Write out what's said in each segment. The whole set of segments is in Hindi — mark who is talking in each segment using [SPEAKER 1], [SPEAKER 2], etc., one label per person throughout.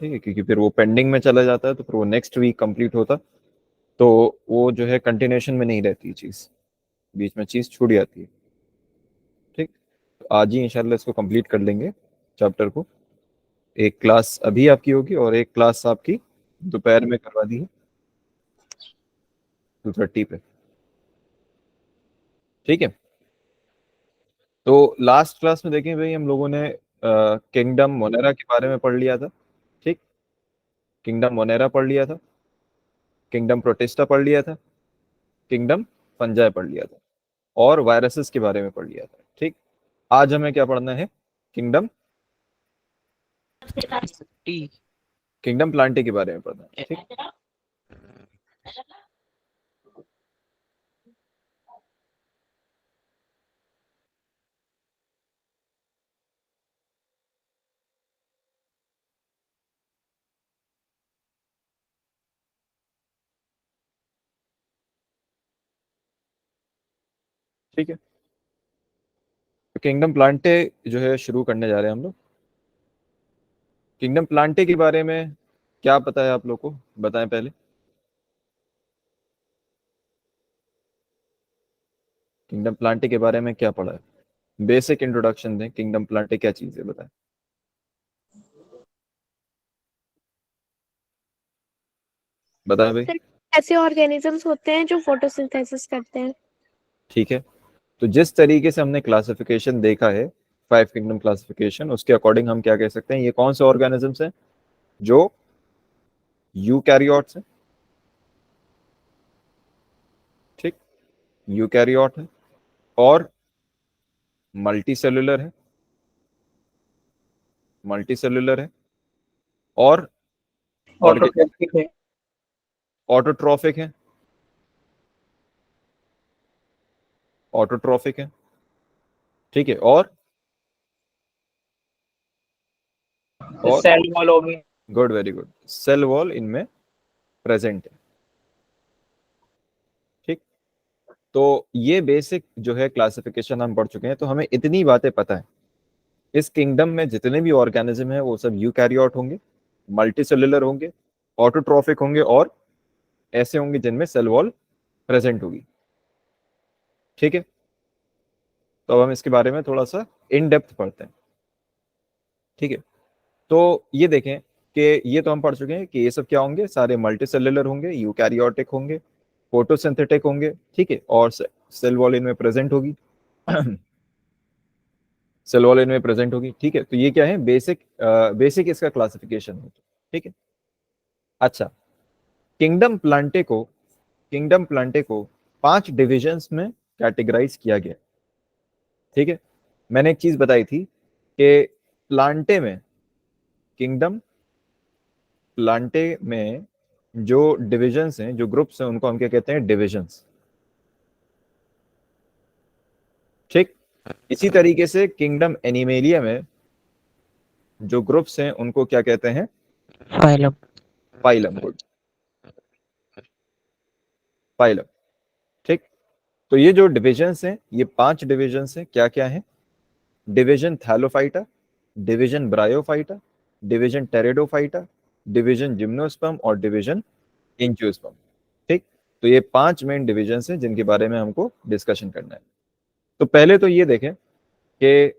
[SPEAKER 1] ठीक है, क्योंकि फिर वो पेंडिंग में चला जाता है तो फिर वो नेक्स्ट वीक कंप्लीट होता, तो वो जो है कंटिन्यूशन में नहीं रहती चीज़, बीच में चीज़ छूट जाती है। ठीक, तो आज ही इंशाल्लाह इसको कंप्लीट कर लेंगे चैप्टर को। एक क्लास अभी आपकी होगी और एक क्लास आपकी दोपहर में करवा दी है 2:30 पे। ठीक है, तो लास्ट क्लास में देखें भाई हम लोगों ने किंगडम मोनेरा के बारे में पढ़ लिया था। ठीक, किंगडम मोनेरा पढ़ लिया था, किंगडम प्रोटेस्टा पढ़ लिया था, किंगडम फंजाई पढ़ लिया था, और वायरसेस के बारे में पढ़ लिया था। ठीक, आज हमें क्या पढ़ना है? किंगडम किंगडम प्लांटे के बारे में पढ़ना है। ठीक, ठीक है, तो किंगडम प्लांटे जो है शुरू करने जा रहे हैं हम लोग। किंगडम प्लांटे के बारे में क्या पता है आप लोग को, बताएं पहले। किंगडम प्लांटे के बारे में क्या पढ़ा है? बेसिक इंट्रोडक्शन दें, किंगडम प्लांटे क्या चीज है बताएं। बताएं भाई।
[SPEAKER 2] सर, ऐसे ऑर्गेनिजम्स होते हैं जो फोटोसिंथेसिस करते हैं।
[SPEAKER 1] ठीक है, तो जिस तरीके से हमने क्लासिफिकेशन देखा है, 5 किंगडम क्लासिफिकेशन, उसके अकॉर्डिंग हम क्या कह सकते हैं, ये कौन से ऑर्गेनिजम्स हैं जो यूकैरियोट्स हैं। ठीक, यूकैरियोट है और मल्टी सेलुलर है, मल्टी सेलुलर है और
[SPEAKER 3] ऑटोट्रोफिक है।
[SPEAKER 1] ऑटोट्रॉफिक है, ऑटोट्रॉफिक है। ठीक है, और
[SPEAKER 3] सेल वॉल हो गई।
[SPEAKER 1] Good, very good, cell wall इनमें प्रेजेंट है। ठीक, तो ये बेसिक जो है क्लासिफिकेशन हम पढ़ चुके हैं, तो हमें इतनी बातें पता है, इस किंगडम में जितने भी ऑर्गेनिज्म है वो सब यूकैरियोट होंगे, मल्टीसेलुलर होंगे, ऑटोट्रॉफिक होंगे और ऐसे होंगे जिनमें सेल वॉल प्रेजेंट होगी। ठीक है, तो अब हम इसके बारे में थोड़ा सा इन डेप्थ पढ़ते हैं। ठीक है, तो ये देखें कि ये तो हम पढ़ चुके हैं कि ये सब क्या होंगे, सारे मल्टीसेलुलर होंगे, यूकैरियोटिक होंगे, फोटोसिंथेटिक होंगे। ठीक है, और सेल वॉल इनमें प्रेजेंट होगी सेल वॉल इनमें प्रेजेंट होगी। ठीक है, तो ये क्या है, बेसिक बेसिक इसका क्लासिफिकेशन है। ठीक है, अच्छा, किंगडम प्लांटे को किंगडम प्लांटे को 5 डिविजन्स में कैटेगराइज किया गया। ठीक है, मैंने एक चीज बताई थी कि प्लांटे में किंगडम प्लांटे में जो डिविजन्स हैं, जो ग्रुप्स हैं, उनको हम क्या कहते हैं? डिविजन्स। ठीक, इसी तरीके से किंगडम एनिमेलिया में जो ग्रुप्स हैं उनको क्या कहते हैं?
[SPEAKER 3] फाइलम।
[SPEAKER 1] फाइलम। Good, phylum. ठीक, तो ये जो डिविजन्स हैं, ये 5 डिविजन्स हैं, क्या क्या हैं? Division Thallophyta, division bryophyta, division pteridophyta, division gymnosperm और डिवीजन एंजियोस्पर्म। ठीक, तो ये 5 मेन डिविजन हैं जिनके बारे में हमको डिस्कशन करना है। तो पहले तो ये देखें कि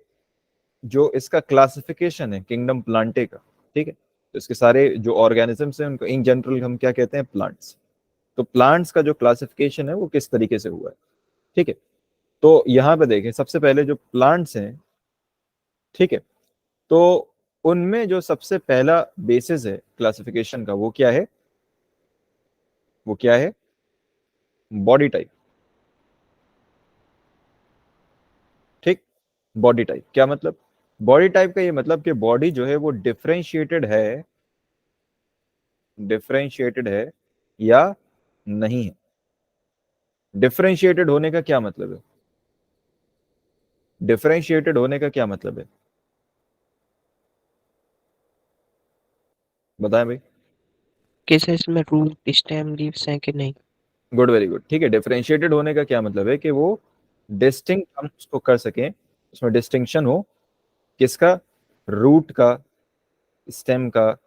[SPEAKER 1] जो इसका क्लासिफिकेशन है किंगडम प्लांटे का, ठीक है, तो इसके सारे जो ऑर्गेनिजम्स हैं उनको इन जनरल हम क्या कहते हैं? प्लांट्स। तो प्लांट्स का जो क्लासिफिकेशन है वो किस तरीके से हुआ है? ठीक है, तो यहाँ पे देखें, सबसे पहले जो प्लांट्स हैं, ठीक है, तो उनमें जो सबसे पहला बेसिस है क्लासिफिकेशन का, वो क्या है? वो क्या है? Body type. ठीक, बॉडी टाइप क्या मतलब? बॉडी टाइप का ये मतलब कि बॉडी जो है वो डिफरेंशिएटेड है या नहीं है। डिफरेंशिएटेड होने का क्या मतलब है? डिफरेंशिएटेड होने का क्या मतलब है? बताएं भाई।
[SPEAKER 3] किस इसमें रूट स्टेम लीव्स हैं कि नहीं?
[SPEAKER 1] Good, very good. ठीक है, डिफरेंशिएटेड होने का क्या मतलब है कि वो डिस्टिंक्ट हम उसको कर सकें, उसमें डिस्टिंक्शन हो, किसका? रूट का, स्टेम का,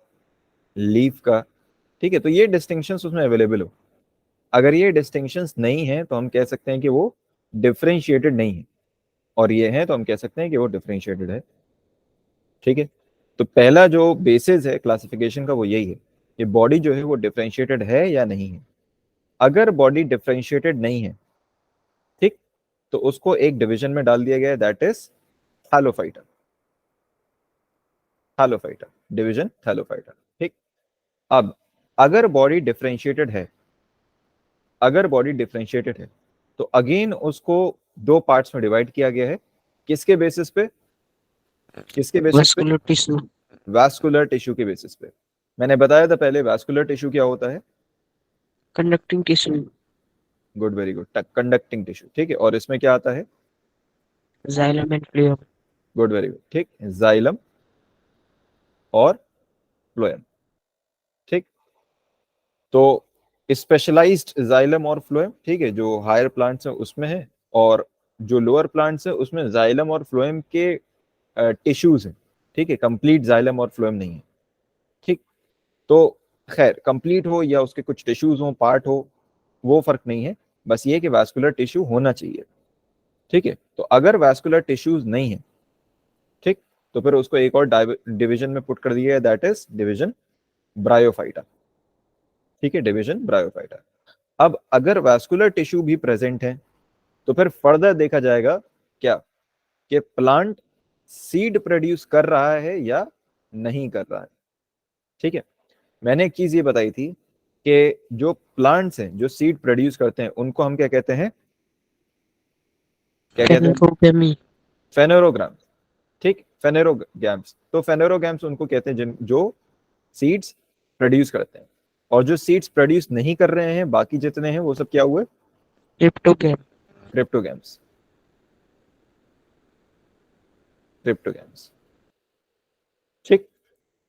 [SPEAKER 1] लीफ का, ठीक है। तो ये डिस्टिंक्शंस उसमें अवेलेबल हो, अगर ये डिस्टिंक्शंस नहीं है तो हम कह सकते हैं कि वो डिफरेंशिएटेड नहीं है, और ये है तो हम कह सकते हैं कि वो डिफरेंशिएटेड है, ठीक है। तो पहला जो बेसिस है क्लासिफिकेशन का वो यही है कि बॉडी जो है वो डिफरेंशिएटेड है या नहीं है। अगर बॉडी डिफरेंशिएटेड नहीं है, ठीक, तो उसको एक डिवीजन में डाल दिया गया है, that is Thallophyta, Thallophyta, division Thallophyta, ठीक। अब अगर बॉडी डिफरेंशिएटेड है, अगर बॉडी डिफरेंशिएटेड है तो अगेन उसको दो पार्ट्स में डिवाइड किया गया है, किसके बेसिस पे, किसके बेसिस पे,
[SPEAKER 3] Vascular tissue.
[SPEAKER 1] वैस्कुलर टिश्यू के बेसिस पे। मैंने बताया था पहले वैस्कुलर टिश्यू क्या होता है,
[SPEAKER 3] Conducting tissue.
[SPEAKER 1] Good, very good, conducting tissue, ठीक है। और इसमें क्या आता है,
[SPEAKER 3] Xylem and phloem.
[SPEAKER 1] Good, very good, ठीक, जाइलम और फ्लोएम, ठीक। तो स्पेशलाइज्ड जाइलम और फ्लोएम, ठीक है, जो हायर प्लांट्स हैं उसमें है, और जो लोअर प्लांट्स हैं उसमें जाइलम और फ्लोएम के टिश्यूज हैं, ठीक है, कंप्लीट जाइलम और फ्लोएम नहीं है, ठीक। तो खैर कंप्लीट हो या उसके कुछ टिश्यूज हो, पार्ट हो, वो फर्क नहीं है, बस ये कि वैस्कुलर टिश्यू होना चाहिए, ठीक है। तो अगर वैस्कुलर टिश्यूज नहीं है, ठीक, तो फिर उसको एक और डिवीजन में पुट कर दिया है, दैट इज डिवीजन ब्रायोफाइटा, ठीक है, डिवीजन ब्रायोफाइटा। अब अगर वैस्कुलर टिश्यू भी प्रेजेंट है तो फिर फर्दर देखा जाएगा क्या, कि प्लांट सीड प्रोड्यूस कर रहा है या नहीं कर रहा है, ठीक है। मैंने एक चीज ये बताई थी कि जो प्लांट्स हैं जो सीड प्रोड्यूस करते हैं उनको हम क्या कहते हैं, क्या कहते हैं,
[SPEAKER 3] Phenogamy.
[SPEAKER 1] फेनेरोग्राम, ठीक, फेनेरोगैम्स। तो फेनेरोगैम्स उनको कहते हैं जिन जो सीड्स प्रोड्यूस करते हैं, और जो सीड्स प्रोड्यूस नहीं कर रहे हैं बाकी जितने हैं वो सब क्या हुए,
[SPEAKER 3] Cryptogam.
[SPEAKER 1] क्रिप्टोगैम्स, क्रिप्टोगैम्स, ठीक।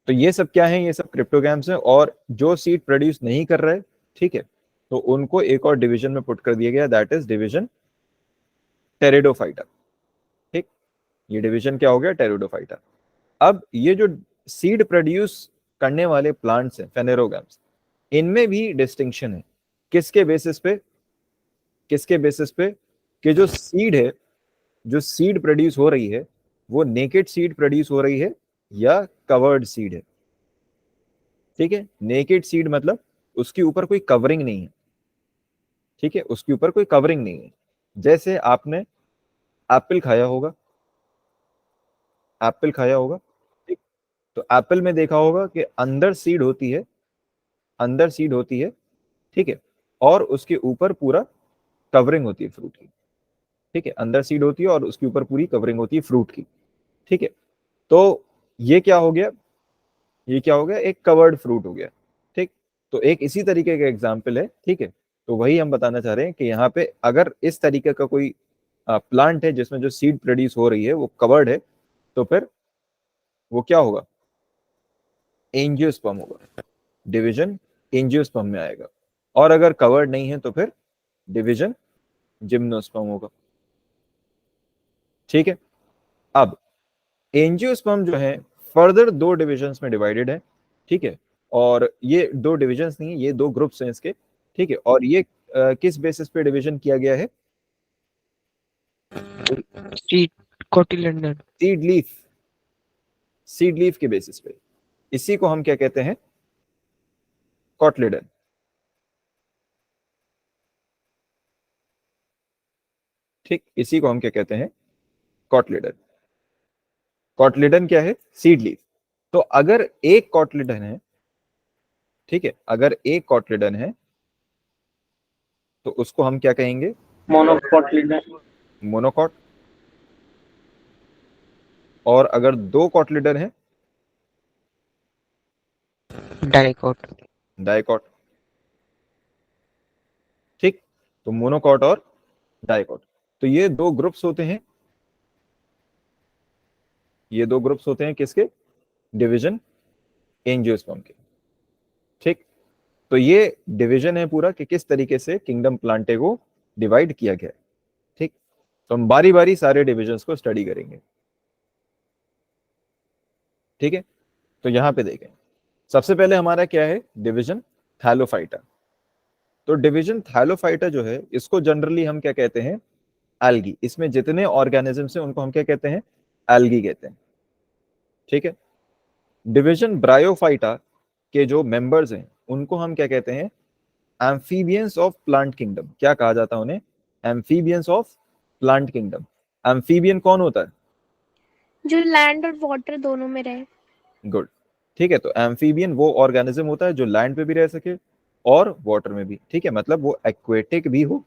[SPEAKER 1] तो ये सब क्या है, ये सब क्रिप्टोगैम्स हैं, और जो सीड प्रोड्यूस नहीं कर रहे, ठीक है, तो उनको एक और डिवीजन में पुट कर दिया गया, दैट इज डिवीजन टेरिडोफाइटा, ठीक। ये डिवीजन क्या हो गया, टेरिडोफाइटा। अब ये जो सीड प्रोड्यूस करने वाले प्लांट्स हैं फेनेरोगैम्स, इनमें भी डिस्टिंक्शन है, किसके बेसिस पे, किसके बेसिस पे, कि जो सीड है, जो सीड प्रोड्यूस हो रही है वो नेकेड सीड प्रोड्यूस हो रही है या कवर्ड सीड है, ठीक है। नेकेड सीड मतलब उसके ऊपर कोई कवरिंग नहीं है, ठीक है, उसके ऊपर कोई कवरिंग नहीं है। जैसे आपने एप्पल खाया होगा, एप्पल खाया होगा, ठीक, तो एप्पल में देखा होगा कि अंदर सीड होती है, अंदर सीड होती है, ठीक है, और उसके ऊपर पूरा कवरिंग होती है फ्रूट की, ठीक है, अंदर सीड होती है और उसके ऊपर पूरी कवरिंग होती है फ्रूट की, ठीक है। तो ये क्या हो गया, ये क्या हो गया, एक कवर्ड फ्रूट हो गया, ठीक। तो एक इसी तरीके का एग्जाम्पल है, ठीक है। तो वही हम बताना चाह रहे हैं कि यहाँ पे अगर इस तरीके का कोई प्लांट है जिसमें जो सीड प्रोड्यूस हो रही है वो कवर्ड है, तो फिर वो क्या होगा, एंजियोस्पर्म होगा, डिवीजन एंजियोस्पर्म में आएगा। और अगर कवर्ड नहीं है तो फिर डिवीजन जिम्नोस्पर्म होगा, ठीक है। अब एंजियोस्पर्म जो है फर्दर दो डिविजन्स में डिवाइडेड है, ठीक है। और ये दो डिविजन्स नहीं है, ये दो ग्रुप्स हैं इसके, ठीक है। और ये किस बेसिस पे डिवीजन किया गया है,
[SPEAKER 3] Seed. Cotyledon.
[SPEAKER 1] Seed leaf, seed leaf के बेसिस पे। इसी को हम क्या कहते हैं, कॉटलिडन, ठीक, इसी को हम क्या कहते हैं, कॉटलिडन। कॉटलिडन क्या है, सीड लीफ। तो अगर एक कॉटलिडन है, ठीक है, अगर एक कॉटलिडन है तो उसको हम क्या कहेंगे,
[SPEAKER 3] Monocotyledon.
[SPEAKER 1] मोनोकॉट। और अगर दो कॉटलिडन है,
[SPEAKER 3] Dicot.
[SPEAKER 1] डाइकॉट, ठीक। तो मोनोकॉट और डाइकॉट, तो ये दो ग्रुप्स होते हैं, ये दो ग्रुप्स होते हैं किसके, डिवीजन एंजियोस्पर्म के, ठीक। तो ये डिवीजन है पूरा कि किस तरीके से किंगडम प्लांटे को डिवाइड किया गया है, ठीक। तो हम बारी बारी सारे डिविजन्स को स्टडी करेंगे, ठीक है। तो यहां पे देखें, सबसे पहले हमारा क्या है, डिवीजन थैलोफाइटा। तो डिवीजन थैलोफाइटा जो है इसको जनरली हम क्या कहते हैं, एल्गी। इसमें जितने ऑर्गेनिजम्स हैं उनको हम क्या कहते हैं, एल्गी कहते हैं। ठीक है। डिवीजन ब्रायोफाइटा के जो मेंबर्स हैं उनको हम क्या कहते हैं, एम्फीबियंस ऑफ प्लांट किंगडम। क्या कहा जाता है उन्हें, amphibians of plant kingdom. Amphibian कौन होता है,
[SPEAKER 2] जो लैंड और वाटर दोनों में रहे।
[SPEAKER 1] गुड। ठीक है, तो एम्फीबियन वो ऑर्गेनिज्म होता है जो लैंड पे भी रह सके और वाटर में भी। ठीक है, मतलब वो एक्वेटिक भी हो,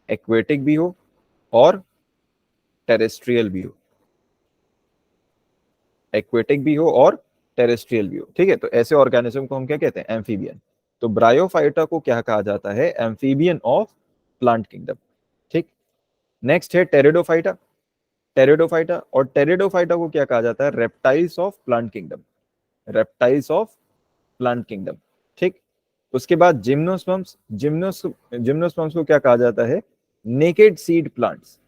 [SPEAKER 1] एक्वेटिक भी हो और टेरेस्ट्रियल भी हो, एक्वेटिक भी हो और टेरेस्ट्रियल भी हो। ठीक है, तो ऐसे ऑर्गेनिज्म को हम क्या कहते हैं, एम्फीबियन। तो ब्रायोफाइटा को क्या कहा जाता है, एम्फीबियन ऑफ प्लांट किंगडम। ठीक। नेक्स्ट है टेरिडोफाइटा। टेरिडोफाइटा, और टेरिडोफाइटा को क्या कहा जाता है, reptiles of plant kingdom, reptiles of plant kingdom. ठीक। उसके बाद जिम्नोस्पर्म्स। जिम्नोस्पर्म्स को क्या कहा जाता है, नेकेड सीड प्लांट्स।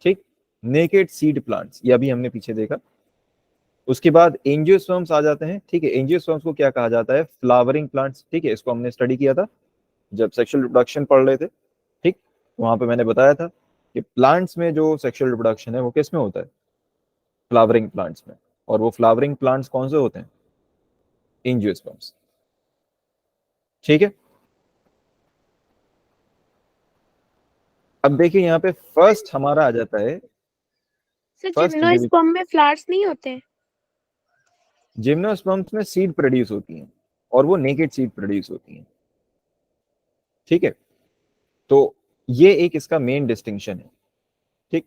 [SPEAKER 1] ठीक, नेकेड सीड प्लांट्स, ये अभी हमने पीछे देखा। उसके बाद एंजियोस्पर्म्स आ जाते हैं। ठीक है, एंजियोस्पर्म्स को क्या कहा जाता है, फ्लावरिंग प्लांट्स। ठीक है, इसको हमने स्टडी किया था जब सेक्सुअल रिप्रोडक्शन पढ़ रहे थे। ठीक, वहां पे मैंने बताया था कि प्लांट्स में जो सेक्सुअल रिप्रोडक्शन है वो किस में होता है, फ्लावरिंग प्लांट्स में। और वो फ्लावरिंग प्लांट्स कौन से होते हैं, एंजियोस्पर्म्स। ठीक है। अब देखिए यहाँ पे फर्स्ट हमारा आ जाता है,
[SPEAKER 2] सर
[SPEAKER 1] फर्स्ट
[SPEAKER 2] जिम्नोस्पर्म में फ्लावर्स नहीं होते?
[SPEAKER 1] जिम्नोस्पर्म्स में सीड प्रोड्यूस होती हैं और वो नेकेड सीड प्रोड्यूस होती हैं। ठीक है, तो ये एक इसका मेन डिस्टिंक्शन है। ठीक,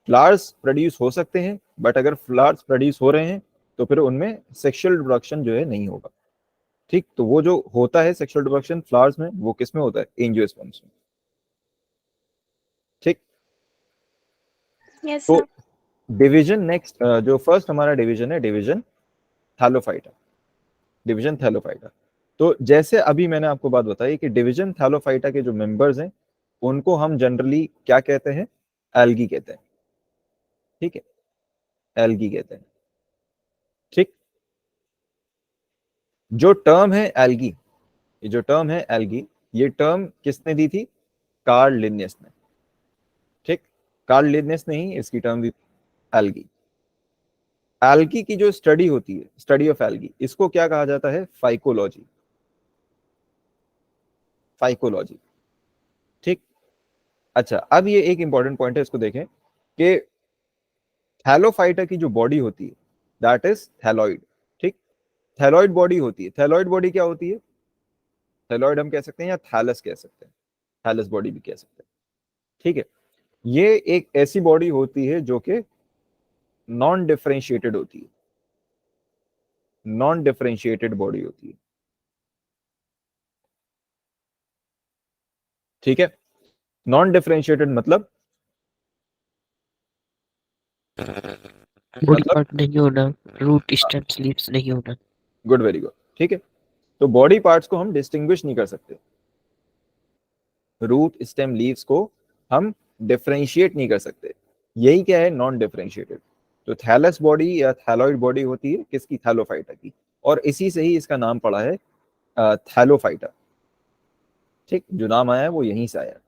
[SPEAKER 1] फ्लावर्स प्रोड्यूस हो सकते हैं बट अगर फ्लावर्स प्रोड्यूस हो रहे हैं तो फिर उनमें सेक्सुअल रिप्रोडक्शन जो है नहीं होगा। ठीक, तो वो जो होता है सेक्सुअल रिप्रोडक्शन फ्लावर्स में वो किस में होता है, एंजियोस्पर्म्स में। ठीक,
[SPEAKER 2] यस
[SPEAKER 1] तो
[SPEAKER 2] सर।
[SPEAKER 1] डिवीजन नेक्स्ट, जो फर्स्ट हमारा डिवीजन है, डिवीजन थैलोफाइटा। डिवीजन थैलोफाइटा, तो जैसे अभी मैंने आपको बात बताई कि डिवीजन थैलोफाइटा के जो मेंबर्स हैं उनको हम जनरली क्या कहते हैं, एल्गी कहते हैं। ठीक है, एल्गी कहते हैं। ठीक, जो टर्म है एल्गी, ये जो टर्म है एल्गी, ये टर्म किसने दी थी, कार्ल लिन्नेस ने। ठीक, कार्ल लिन्नेस ने ही इसकी टर्म दी थी, एल्गी। एल्गी की जो स्टडी होती है, स्टडी ऑफ एल्गी, इसको क्या कहा जाता है, फाइकोलॉजी। फाइकोलॉजी। ठीक, अच्छा अब ये एक इंपॉर्टेंट पॉइंट है, इसको देखें कि थैलोफाइटा की जो बॉडी होती है दैट इज थैलॉइड। ठीक, थैलॉइड बॉडी होती है। थैलॉइड बॉडी क्या होती है, थैलॉइड हम कह सकते हैं या थैलस कह सकते हैं, थैलस बॉडी भी कह सकते हैं। ठीक है, ये एक ऐसी बॉडी होती है जो कि नॉन डिफरेंशिएटेड होती है, नॉन डिफरेंशिएटेड बॉडी होती है। ठीक है, नॉन डिफरेंशिएटेड मतलब
[SPEAKER 3] बॉडी पार्ट नहीं होना, रूट स्टेम्स लीव्स नहीं होना।
[SPEAKER 1] Good, very good. ठीक है, तो बॉडी पार्ट्स को हम डिस्टिंग्विश नहीं कर सकते, रूट स्टेम लीव्स को हम डिफरेंशिएट नहीं कर सकते, यही क्या है, नॉन डिफरेंशिएटेड। तो थैलस बॉडी या थैलॉइड बॉडी होती है किसकी, थैलोफाइटा की, और इसी से ही इसका नाम पड़ा है थैलोफाइटा। ठीक, जो नाम आया है वो यहीं से आया।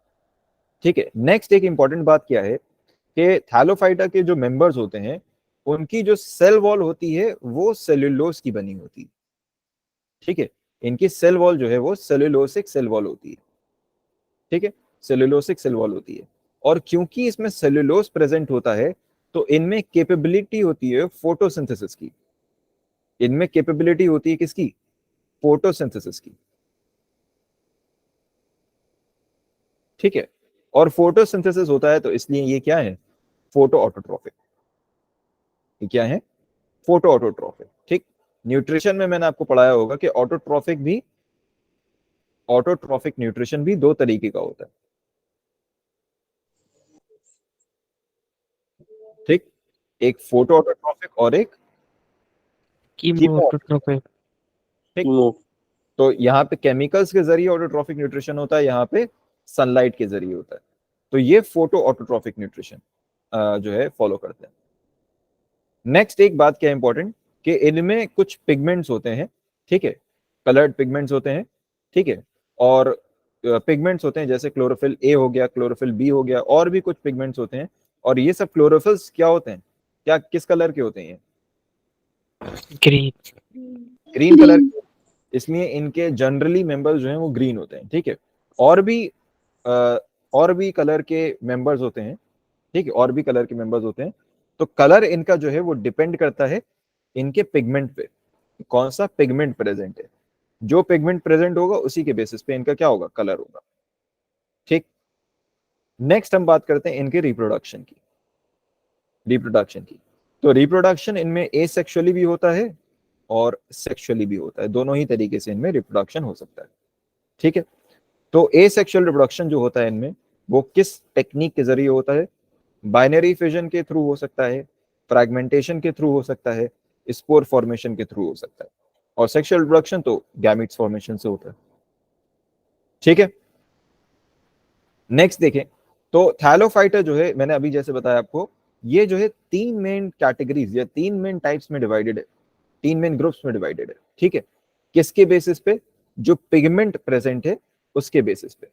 [SPEAKER 1] ठीक है, नेक्स्ट एक इंपॉर्टेंट बात क्या है कि थैलोफाइटा के जो मेंबर्स होते हैं उनकी जो सेल वॉल होती है वो सेल्यूलोज की बनी होती है। ठीक है, इनकी सेल वॉल जो है वो सेल्यूलोसिक सेल वॉल होती है। ठीक है, सेल्यूलोसिक सेल वॉल होती है, और क्योंकि इसमें सेल्यूलोज प्रेजेंट होता है तो इनमें कैपेबिलिटी होती है फोटोसिंथेसिस की। इनमें कैपेबिलिटी होती है किसकी, फोटोसिंथेसिस की। ठीक है, और फोटोसिंथेसिस होता है तो इसलिए ये क्या है, फोटो ऑटोट्रोफिक। ये क्या है, फोटो ऑटोट्रोफिक। ठीक, न्यूट्रिशन में मैंने आपको पढ़ाया होगा कि ऑटोट्रोफिक न्यूट्रिशन भी दो तरीके का होता है। ठीक, एक फोटो ऑटोट्रोफिक और एक कीमो।
[SPEAKER 3] कीमोटोट्रोपिक।
[SPEAKER 1] ठीक, तो यहाँ पे केमिकल्स के जरिए ऑटोट्रोफिक न्यूट्रिशन होता है, यहाँ पे सनलाइट के जरिए होता है। तो ये फोटो ऑटोट्रोफिक न्यूट्रिशन जो है फॉलो करते हैं। नेक्स्ट एक बात क्या इंपॉर्टेंट कि इनमें कुछ पिगमेंट्स होते हैं, ठीक है, कलर्ड पिगमेंट्स होते हैं, ठीक है, और पिगमेंट्स होते हैं जैसे क्लोरोफिल ए हो गया, क्लोरोफिल बी हो गया, और भी कुछ पिगमेंट्स होते हैं। और ये सब क्लोरोफिल्स क्या होते हैं, क्या किस कलर के होते हैं?
[SPEAKER 3] green,
[SPEAKER 1] ग्रीन कलर के, इसलिए इनके जनरली मेंबर्स जो हैं वो ग्रीन होते हैं, ठीक है। और भी अ, और भी कलर के मेंबर्स होते हैं, ठीक है, और भी कलर के मेंबर्स होते हैं। तो कलर इनका जो है वो डिपेंड करता है इनके पिगमेंट पे, कौन सा पिगमेंट प्रेजेंट है। जो पिगमेंट प्रेजेंट होगा उसी के बेसिस पे इनका क्या होगा, कलर होगा, ठीक। नेक्स्ट हम बात करते हैं इनके रिप्रोडक्शन की। तो रिप्रोडक्शन इनमें एसेक्सुअली भी होता है और सेक्सुअली भी होता है, दोनों ही तरीके से इनमें रिप्रोडक्शन हो सकता है, ठीक है। तो एसेक्सुअल रिप्रोडक्शन जो होता है इनमें, वो किस टेक्निक के जरिए होता है? बाइनरी फिजन के थ्रू हो सकता है, फ्रैगमेंटेशन के थ्रू हो सकता है, स्पोर फॉर्मेशन के थ्रू हो सकता है, और सेक्सुअल रिप्रोडक्शन तो गैमेट्स फॉर्मेशन से होता है, ठीक है। नेक्स्ट देखें, तो थैलोफाइटा जो है, मैंने अभी जैसे बताया आपको, ये जो है तीन मेन कैटेगरीज या तीन मेन टाइप्स में डिवाइडेड है, तीन मेन ग्रुप्स में डिवाइडेड है, ठीक है। किसके बेसिस पे? जो पिगमेंट प्रेजेंट है उसके बेसिस पे।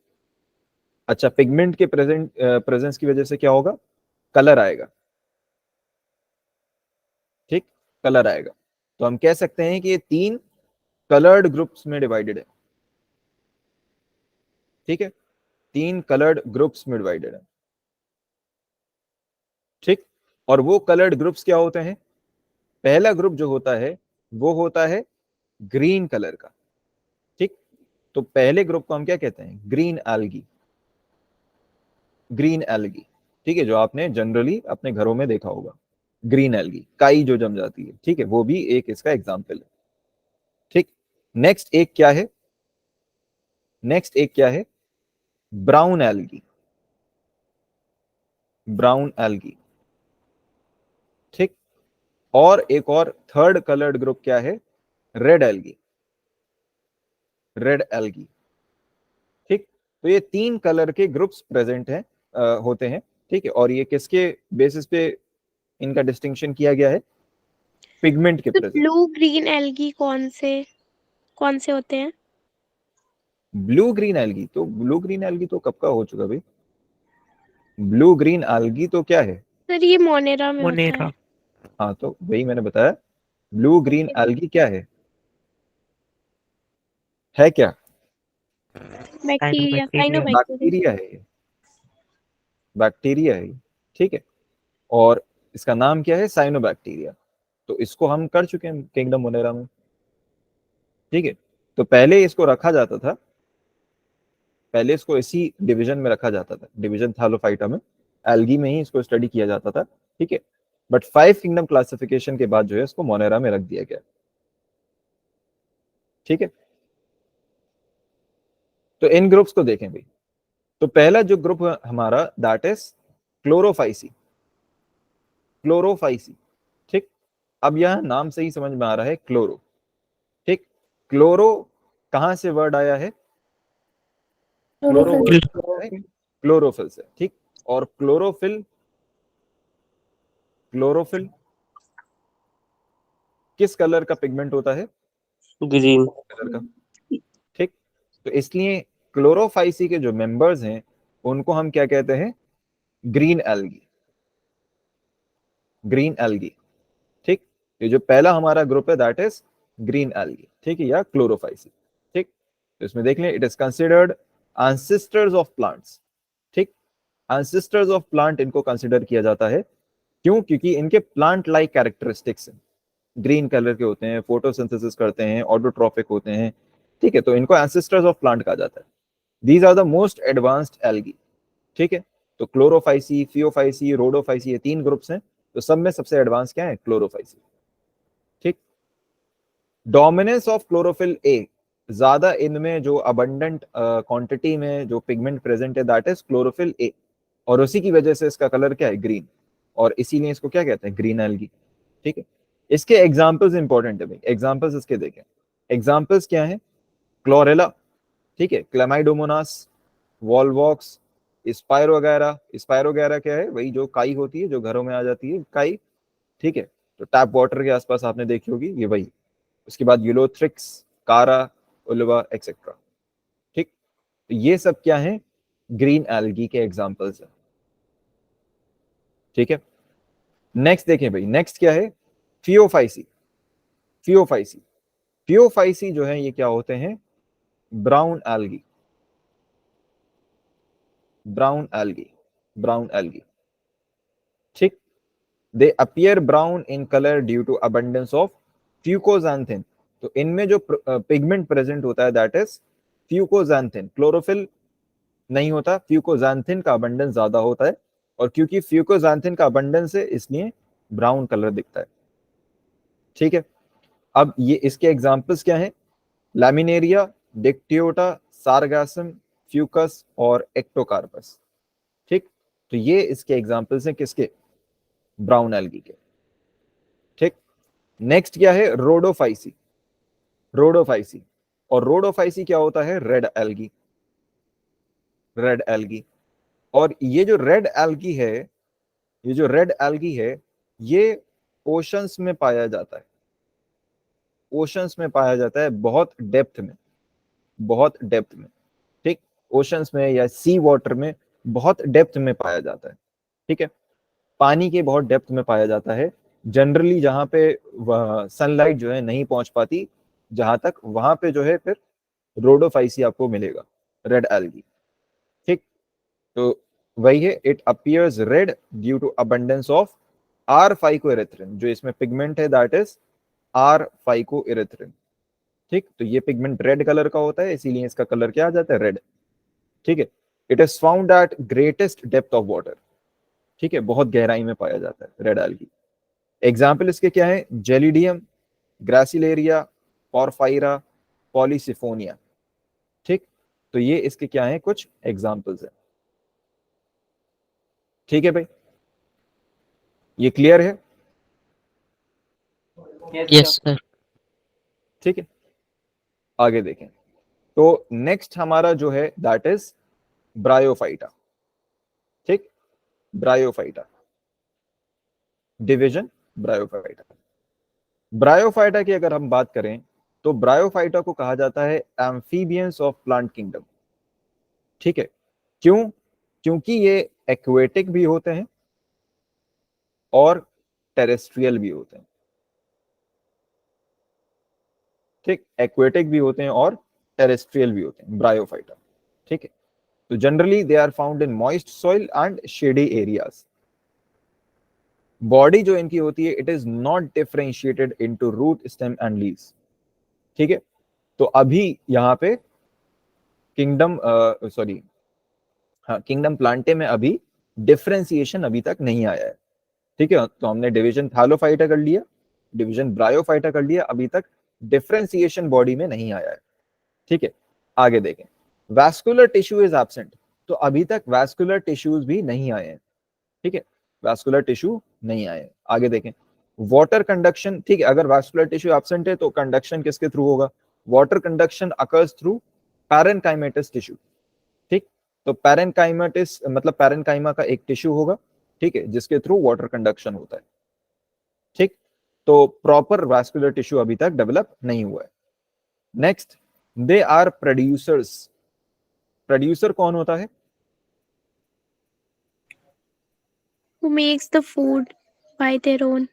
[SPEAKER 1] अच्छा, पिगमेंट के प्रेजेंस की वजह से क्या होगा? कलर आएगा, ठीक, कलर आएगा। तो हम कह सकते हैं कि ये तीन कलर्ड ग्रुप्स में डिवाइडेड है, ठीक है, तीन कलर्ड ग्रुप्स में डिवाइडेड है, ठीक। और वो कलर्ड ग्रुप्स क्या होते हैं? पहला ग्रुप जो होता है वो होता है ग्रीन कलर का, ठीक। तो पहले ग्रुप को हम क्या कहते हैं? ग्रीन एल्गी, ग्रीन एल्गी, ठीक है, जो आपने जनरली अपने घरों में देखा होगा, ग्रीन एल्गी, काई जो जम जाती है, ठीक है, वो भी एक इसका एग्जाम्पल है, ठीक। नेक्स्ट एक क्या है? नेक्स्ट एक क्या है? ब्राउन एल्गी, ब्राउन एल्गी, ठीक। और एक और थर्ड कलर्ड ग्रुप क्या है? रेड एल्गी, रेड एल्गी, ठीक। तो ये तीन कलर के ग्रुप्स प्रेजेंट हैं, होते हैं, ठीक है। और ये किसके बेसिस पे इनका डिस्टिंक्शन किया गया है? पिगमेंट के
[SPEAKER 2] तो
[SPEAKER 1] प्रेजेंस।
[SPEAKER 2] ब्लू ग्रीन एल्गी कौन से होते हैं?
[SPEAKER 1] ब्लू ग्रीन एल्गी, तो ब्लू ग्रीन एल्गी तो कब का हो चुका भाई? ब्लू ग्रीन एल्गी तो क्या है?
[SPEAKER 2] सर ये मोनेरा में होता है।
[SPEAKER 3] monera,
[SPEAKER 1] हाँ, तो वही मैंने बताया, ब्लू ग्रीन एल्गी क्या है क्या?
[SPEAKER 2] Bacteria,
[SPEAKER 3] cyanobacteria,
[SPEAKER 2] cyanobacteria.
[SPEAKER 1] बैक्टीरिया है ये, बैक्टीरिया है ये, ठीक है। और इसका नाम क्या है? साइनोबैक्टीरिया। तो इसको हम कर चुके हैं किंगडम मोनेरा में, ठीक है। तो पहले इसको रखा जाता था, पहले इसको इसी डिवीजन में रखा जाता था, डिवीजन थैलोफाइटा में, एल्गी में ही इसको स्टडी किया जाता था, ठीक है। बट फाइव किंगडम क्लासिफिकेशन के बाद जो है इसको मोनेरा में रख दिया गया, ठीक है। तो इन ग्रुप्स को देखें भाई। तो पहला जो ग्रुप हमारा, दैट इज क्लोरोफाइसी, क्लोरोफाइसी, ठीक। अब यह नाम से ही समझ में आ रहा है, क्लोरो, ठीक। क्लोरो कहां से वर्ड आया है? क्लोरो वर्ड आया है क्लोरोफिल से, ठीक। और क्लोरोफिल, क्लोरोफिल किस कलर का पिगमेंट होता है?
[SPEAKER 3] green,
[SPEAKER 1] कलर का, ठीक। तो इसलिए क्लोरोफाइसी के जो मेंबर्स हैं उनको हम क्या कहते हैं? ग्रीन एल्गी, ग्रीन एल्गी, ठीक। ये जो पहला हमारा ग्रुप है दैट इज ग्रीन एल्गी, ठीक है, या क्लोरोफाइसी, ठीक। तो इसमें देख लें, it is considered ancestors of plants, ठीक। एंसेस्टर्स ऑफ प्लांट इनको कंसिडर किया जाता है, क्यों? क्योंकि इनके प्लांट लाइक कैरेक्टरिस्टिक्स हैं, ग्रीन कलर के होते हैं, फोटोसिंथेसिस करते हैं, ऑटोट्रॉफिक होते हैं, ठीक है। तो इनको एंसेस्टर्स ऑफ प्लांट कहा जाता है। These are the most advanced algae, ठीक है। तो क्लोरोफाइसी, फियोफाइसी, रोडोफाइसी, ये तीन ग्रुप्स हैं। तो सब में सबसे एडवांस क्या है? क्लोरोफाइसी, ठीक। डोमिनेंस ऑफ क्लोरोफिल ए, ज्यादा इनमें जो अबंडेंट क्वांटिटी में जो पिगमेंट प्रेजेंट है दैट इज क्लोरोफिल ए, और उसी की वजह से इसका कलर क्या है? ग्रीन, और इसीलिए इसको क्या कहते हैं? ग्रीन एल्गी, ठीक है। इसके एग्जांपल्स इंपॉर्टेंट है भाई, एग्जांपल्स इसके देखें। एग्जांपल्स क्या है? क्लोरेला, ठीक है, क्लेमाइडोमोनास, वॉलवॉक्स, स्पाइरो वगैरह। स्पाइरो वगैरह क्या है? वही जो काई होती है जो घरों में आ जाती है, काई, ठीक है। तो टैप वाटर के आसपास आपने देखी होगी ये वही। उसके बाद यूलोथ्रिक्स, कारा, उल्वा एक्सेट्रा। ठीक, तो ये सब क्या है, ग्रीन एल्गी के एग्जांपल्स हैं। ठीक है, नेक्स्ट देखें भाई, नेक्स्ट क्या है, फियोफाइसी। फियोफाइसी, फियोफाइसी जो है ये क्या होते हैं, brown algae, brown algae, brown algae. ठीक, they appear brown in colour due to abundance of fucoxanthin. तो इनमें जो पिगमेंट प्रेजेंट होता है दैट इज फ्यूकोजांथिन, क्लोरोफिल नहीं होता, फ्यूकोजांथिन का अबंडेंस ज्यादा होता है, और क्योंकि फ्यूकोजांथिन का अबंडेंस है इसलिए ब्राउन कलर दिखता है। ठीक है, अब ये इसके एग्जांपल्स क्या हैं, लैमिनेरिया, डिक्टियोटा, सारगासम, फ्यूकस और एक्टोकार्पस। ठीक, तो ये इसके एग्जांपल्स हैं किसके, ब्राउन एल्गी के। ठीक, नेक्स्ट क्या है, रोडोफाइसी। रोडोफाइसी, और रोडोफाइसी क्या होता है, रेड एल्गी, रेड एल्गी। और ये जो रेड एल्गी है, ये जो रेड एल्गी है ये ओशंस में पाया जाता है, ओशंस में पाया जाता है, बहुत डेप्थ में, बहुत डेप्थ में। ठीक, ओशंस में या सी वाटर में बहुत डेप्थ में पाया जाता है। ठीक है, पानी के बहुत डेप्थ में पाया जाता है, जनरली जहां पे सनलाइट जो है नहीं पहुंच पाती, जहां तक वहां पे जो है फिर रोडोफाइसी आपको मिलेगा, रेड एल्गी। ठीक, तो वही है, it appears red due to abundance of R phycoerythrin, जो इसमें पिगमेंट है दैट इज आर फाइकोएरिथ्रिन। ठीक, तो ये पिगमेंट रेड कलर का होता है, इसीलिए इसका कलर क्या आ जाता है, रेड। ठीक है, it is found at greatest depth of water. ठीक है, बहुत गहराई में पाया जाता है रेड एल्गी। एग्जाम्पल इसके क्या है, जेलिडियम, ग्रासिलेरिया, पॉरफाइरा, पॉलीसिफोनिया। ठीक, तो ये इसके क्या है, कुछ एग्जाम्पल्स है। ठीक है भाई, ये क्लियर है।
[SPEAKER 3] Yes, sir.
[SPEAKER 1] ठीक है, आगे देखें। तो नेक्स्ट हमारा जो है दैट इज ब्रायोफाइटा। ठीक, ब्रायोफाइटा, डिवीजन ब्रायोफाइटा। ब्रायोफाइटा की अगर हम बात करें तो ब्रायोफाइटा को कहा जाता है एम्फीबियंस ऑफ प्लांट किंगडम। ठीक है, क्यों, क्योंकि ये एक्वेटिक भी होते हैं और टेरेस्ट्रियल भी होते हैं। ठीक, एक्वेटिक भी होते हैं और टेरेस्ट्रियल भी होते हैं ब्रायोफाइटा। ठीक है, तो generally they are found in moist soil and shady areas. Body जो इनकी होती है it is not differentiated into root, stem and leaves. ठीक है, तो अभी यहाँ पे किंगडम सॉरी हाँ, किंगडम प्लांटे में अभी डिफरेंशिएशन अभी तक नहीं आया है। ठीक है, तो हमने डिवीजन थैलोफाइटा कर लिया, डिवीजन ब्रायोफाइटा कर लिया, अभी तक डिफरेंशिएशन बॉडी में नहीं आया है। ठीक है, आगे देखें, वैस्कुलर टिश्यू इज एब्सेंट। तो अभी तक वैस्कुलर टिश्यूज भी नहीं आए हैं। ठीक है, वैस्कुलर टिश्यू नहीं आए हैं। आगे देखें, वाटर कंडक्शन। ठीक है, अगर वैस्कुलर टिश्यू एब्सेंट है तो कंडक्शन किसके थ्रू होगा, water conduction occurs through parenchymatous tissue. ठीक, तो पैरेनकाइमेटिस मतलब पैरेनकाइमा का एक टिश्यू होगा, ठीक है, जिसके थ्रू वाटर कंडक्शन होता है। ठीक, तो प्रॉपर वैस्कुलर टिश्यू अभी तक डेवलप नहीं हुआ है। Next, they are producers. Producer कौन होता है,
[SPEAKER 2] Who makes the food by their own?